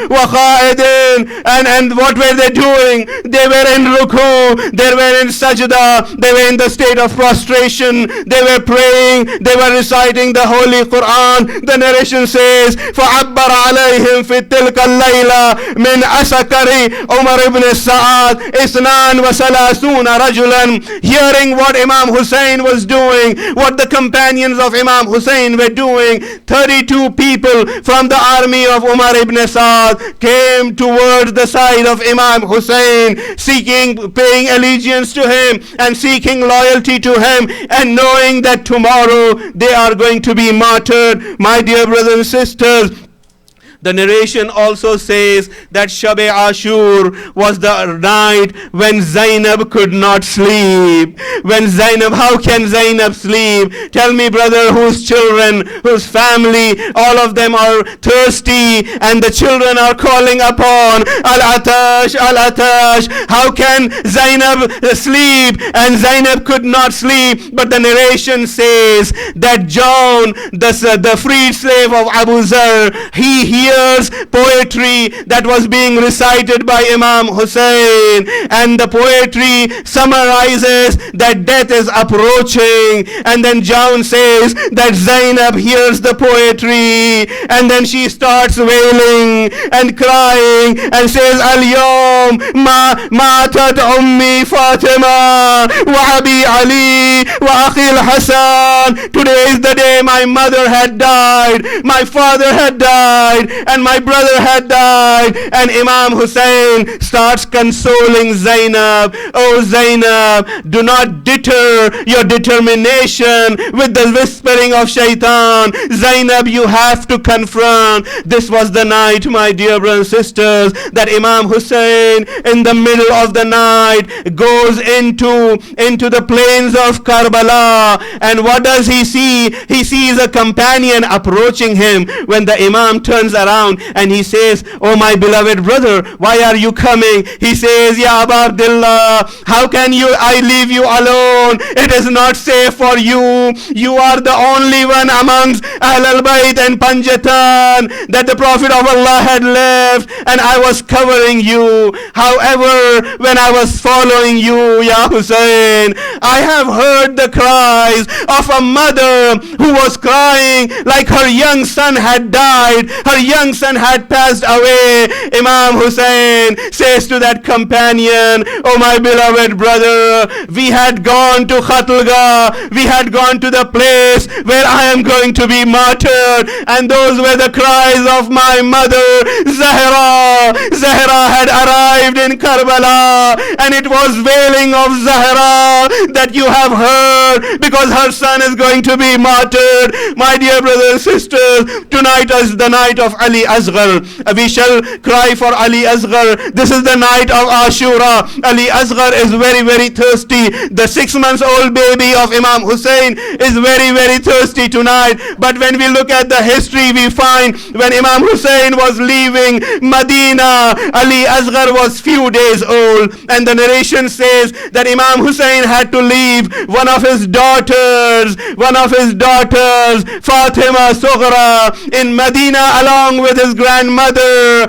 وقائد. And what were they doing? They were in ruku, they were in sajda, they were in the state of prostration, they were praying, they were reciting the Holy Quran. The narration says, فَعَبَّرَ عَلَيْهِمْ فِي تِلْكَ اللَّيْلَةِ مِنْ أَسَكَرِ عُمَرِ ibn Sa'ad إِثْنَانْ وَثَلَاثُونَ رَجُلًا. Hearing what Imam Hussein was doing, what the companions of Imam Hussein were doing, 32 two people from the army of Umar ibn Saad came towards the side of Imam Hussein, paying allegiance to him and seeking loyalty to him, and knowing that tomorrow they are going to be martyred. My dear brothers and sisters, the narration also says that Shab-e Ashur was the night when Zainab could not sleep. How can Zainab sleep? Tell me, brother, whose children, whose family, all of them are thirsty, and the children are calling upon Al-Atash, Al-Atash. How can Zainab sleep? And Zainab could not sleep. But the narration says that John, the freed slave of Abu Zar, he hears poetry that was being recited by Imam Hussein, and the poetry summarizes that death is approaching. And then John says that Zainab hears the poetry, and then she starts wailing and crying and says, Al-yawm matat ummi Fatima wa abi Ali wa akhi al-Hasan. Today is the day my mother had died, my father had died, and my brother had died. And Imam Hussein starts consoling Zainab. Oh Zainab, do not deter your determination with the whispering of shaitan. Zainab, you have to confront. This was the night, my dear brothers and sisters, that Imam Hussein in the middle of the night goes into the plains of Karbala. And what does he see? He sees a companion approaching him. When the Imam turns around and he says, oh my beloved brother, why are you coming? He says, Ya Aba Abdullah, how can I leave you alone? It is not safe for you. You are the only one amongst Ahl al-Bayt and Panjatan that the Prophet of Allah had left, and I was covering you. However, when I was following you, Ya Hussein, I have heard the cries of a mother who was crying like her young son had died, her young son had passed away. Imam Hussein says to that companion, oh my beloved brother, we had gone to Khatlga, we had gone to the place where I am going to be martyred, and those were the cries of my mother Zahra. Zahra had arrived in Karbala, and it was wailing of Zahra that you have heard, because her son is going to be martyred. My dear brothers and sisters, tonight is the night of Ali Asghar. We shall cry for Ali Asghar. This is the night of Ashura. Ali Asghar is very, very thirsty. The 6-month-old baby of Imam Hussein is very, very thirsty tonight. But when we look at the history, we find when Imam Hussein was leaving Medina, Ali Asghar was few days old, and the narration says that Imam Hussein had to leave one of his daughters, Fatima Sughra, in Medina along with his grandmother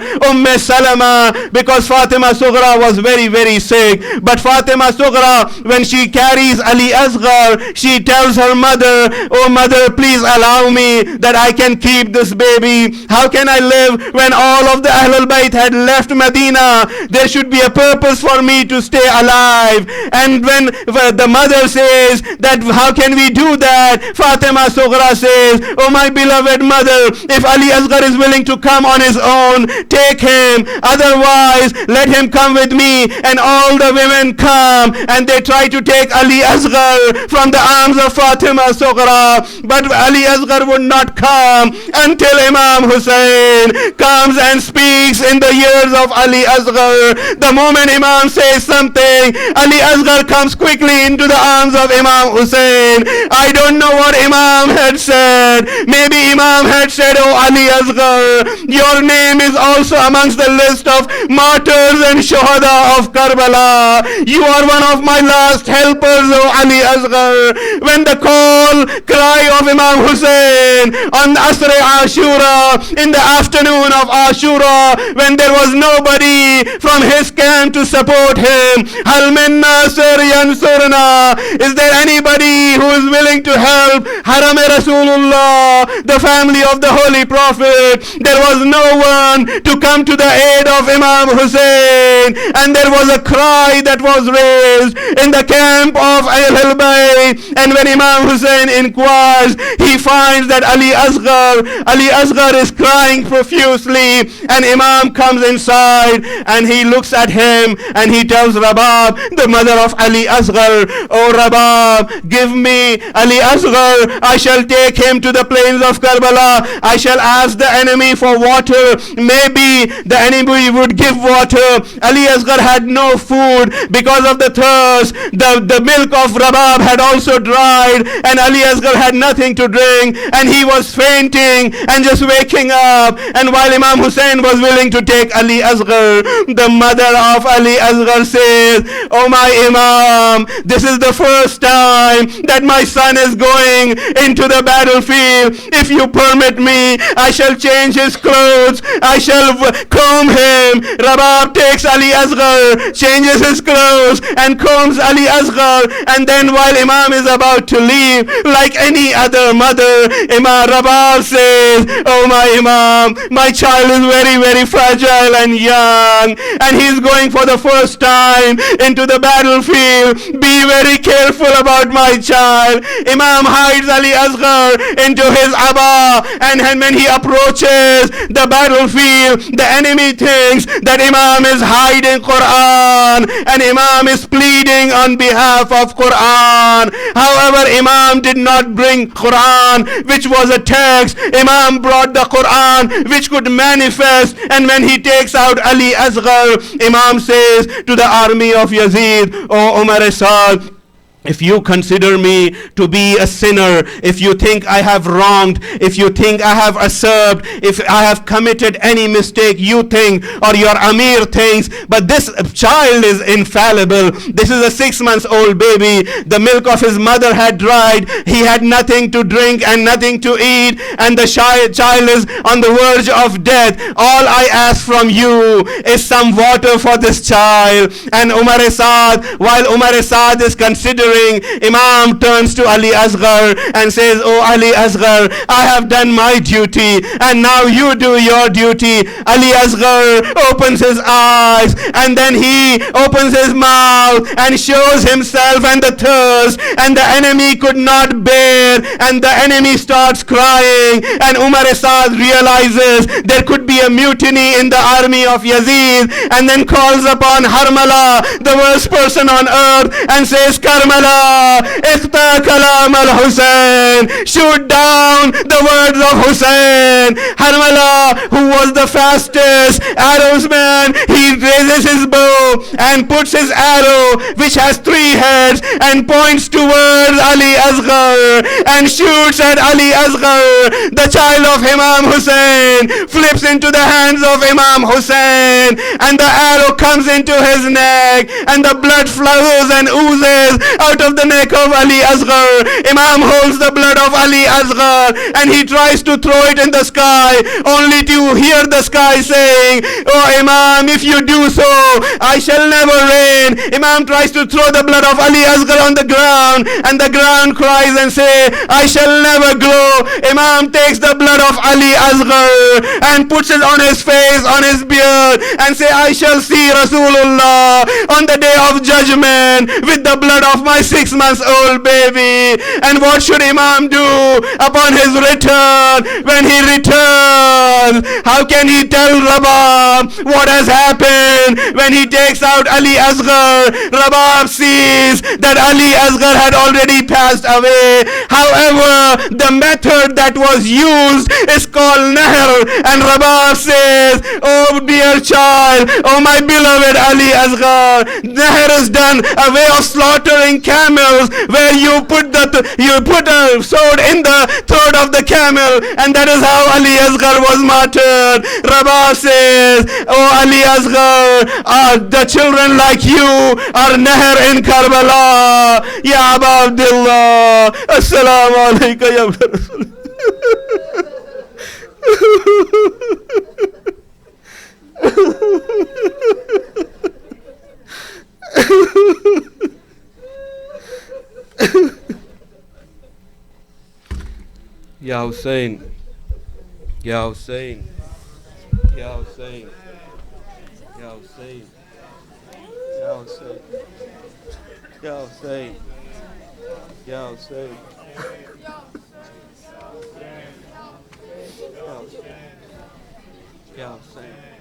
Salama, because Fatima Sughra was very, very sick. But Fatima Sughra, when she carries Ali Asghar, she tells her mother, oh mother, please allow me that I can keep this baby. How can I live when all of the Ahlul Bayt had left Medina? There should be a purpose for me to stay alive. And when the mother says that how can we do that, Fatima Sughra says, oh my beloved mother, if Ali Asghar is willing to come on his own, take him. Otherwise, let him come with me. And all the women come, and they try to take Ali Asghar from the arms of Fatima Sughra. But Ali Asghar would not come until Imam Hussein comes and speaks in the ears of Ali Asghar. The moment Imam says something, Ali Asghar comes quickly into the arms of Imam Hussein. I don't know what Imam had said. Maybe Imam had said, oh Ali Asghar, your name is also amongst the list of martyrs and shuhada of Karbala. You are one of my last helpers, oh Ali Asghar. When the cry of Imam Hussein on Asr Ashura, in the afternoon of Ashura, when there was nobody from his camp to support him, Hal min nasir yansurna, is there anybody who is willing to help Haram Rasulullah, the family of the Holy Prophet? there was no one to come to the aid of Imam Hussein, and there was a cry that was raised in the camp of Ahl Bayt. And when Imam Hussein inquires, he finds that Ali Asghar is crying profusely, and Imam comes inside and he looks at him and he tells Rabab, the mother of Ali Asghar, "Oh Rabab, give me Ali Asghar, I shall take him to the plains of Karbala, I shall ask the enemy for water, maybe the enemy would give water." Ali Asghar had no food because of the thirst. The milk of Rabab had also dried, and Ali Asghar had nothing to drink, and he was fainting and just waking up. And while Imam Hussein was willing to take Ali Asghar, the mother of Ali Asghar says, "Oh my Imam, this is the first time that my son is going into the battlefield. If you permit me, I shall change his clothes, I shall comb him." Rabab takes Ali Asghar, changes his clothes and combs Ali Asghar, and then while Imam is about to leave, like any other mother, Imam Rabab says, "Oh my Imam, my child is very, very fragile and young, and he's going for the first time into the battlefield. Be very careful about my child." Imam hides Ali Asghar into his abba, and when he approaches the battlefield, the enemy thinks that Imam is hiding Quran, and Imam is pleading on behalf of Quran. However, Imam did not bring Quran, which was a text. Imam brought the Quran, which could manifest. And when he takes out Ali Asghar, Imam says to the army of Yazid, "Oh Umar Saad, if you consider me to be a sinner, if you think I have wronged, if you think I have usurped, if I have committed any mistake, you think, or your Amir thinks, but this child is infallible. This is a 6-month-old baby. The milk of his mother had dried. He had nothing to drink and nothing to eat, and the child is on the verge of death. All I ask from you is some water for this child." And Umar Saad, while Umar Saad is considering, Imam turns to Ali Asghar and says, "Oh Ali Asghar, I have done my duty, and now you do your duty." Ali Asghar opens his eyes, and then he opens his mouth and shows himself and the thirst, and the enemy could not bear, and the enemy starts crying. And Umar Saad realizes there could be a mutiny in the army of Yazid, and then calls upon Harmala, the worst person on earth, and says, "Karmala, ikhta kalam al-Hussein, shoot down the words of Hussein." Harmala, who was the fastest arrowsman, he raises his bow and puts his arrow, which has 3 heads, and points towards Ali Asghar and shoots at Ali Asghar. The child of Imam Hussein flips into the hands of Imam Hussein, and the arrow comes into his neck, and the blood flows and oozes out of the neck of Ali Asghar. Imam holds the blood of Ali Asghar, and he tries to throw it in the sky, only to hear the sky saying, "Oh Imam, if you do so, I shall never reign." Imam tries to throw the blood of Ali Asghar on the ground, and the ground cries and say, "I shall never glow." Imam takes the blood of Ali Asghar and puts it on his face, on his beard, and say, "I shall see Rasulullah on the day of judgment with the blood of my 6-month-old baby." And what should Imam do upon his return? When he returns, how can he tell Rabab what has happened? When he takes out Ali Asghar, Rabab sees that Ali Asghar had already passed away. However, the method that was used is called Nahr, and Rabab says, "Oh dear child, oh my beloved Ali Asghar, Nahr is done, a way of slaughtering camels, where you put a sword in the throat of the camel, and that is how Ali Asghar was martyred." Rabab says, "Oh Ali Asghar, the children like you are Nahr in Karbala." Ya Aba Abdullah, Assalamu alaikum ya Rasul. Ya Hussein, Ya Hussein. Ya Hussein. Ya Hussein. Ya Hussein. Ya Hussein. Ya Hussein. Ya Hussein.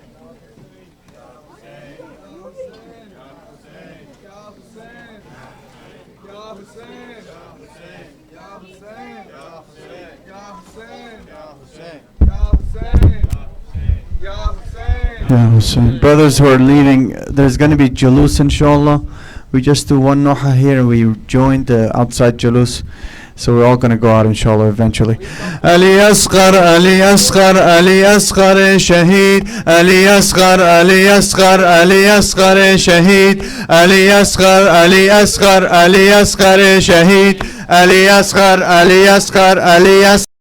Yeah, Hussein. Brothers who are leaving, there's going to be Jalus, inshallah. We just do one noha here and we join the outside Jalus. So we're all going to go out, inshallah, eventually. Ali Asghar, Ali Asghar, Ali Asghar Shaheed. Ali Asghar, Ali Asghar, Ali Asghar Shaheed. Ali Asghar, Ali Asghar, Ali Asghar Shaheed. Ali Asghar, Ali Asghar, Ali Asghar.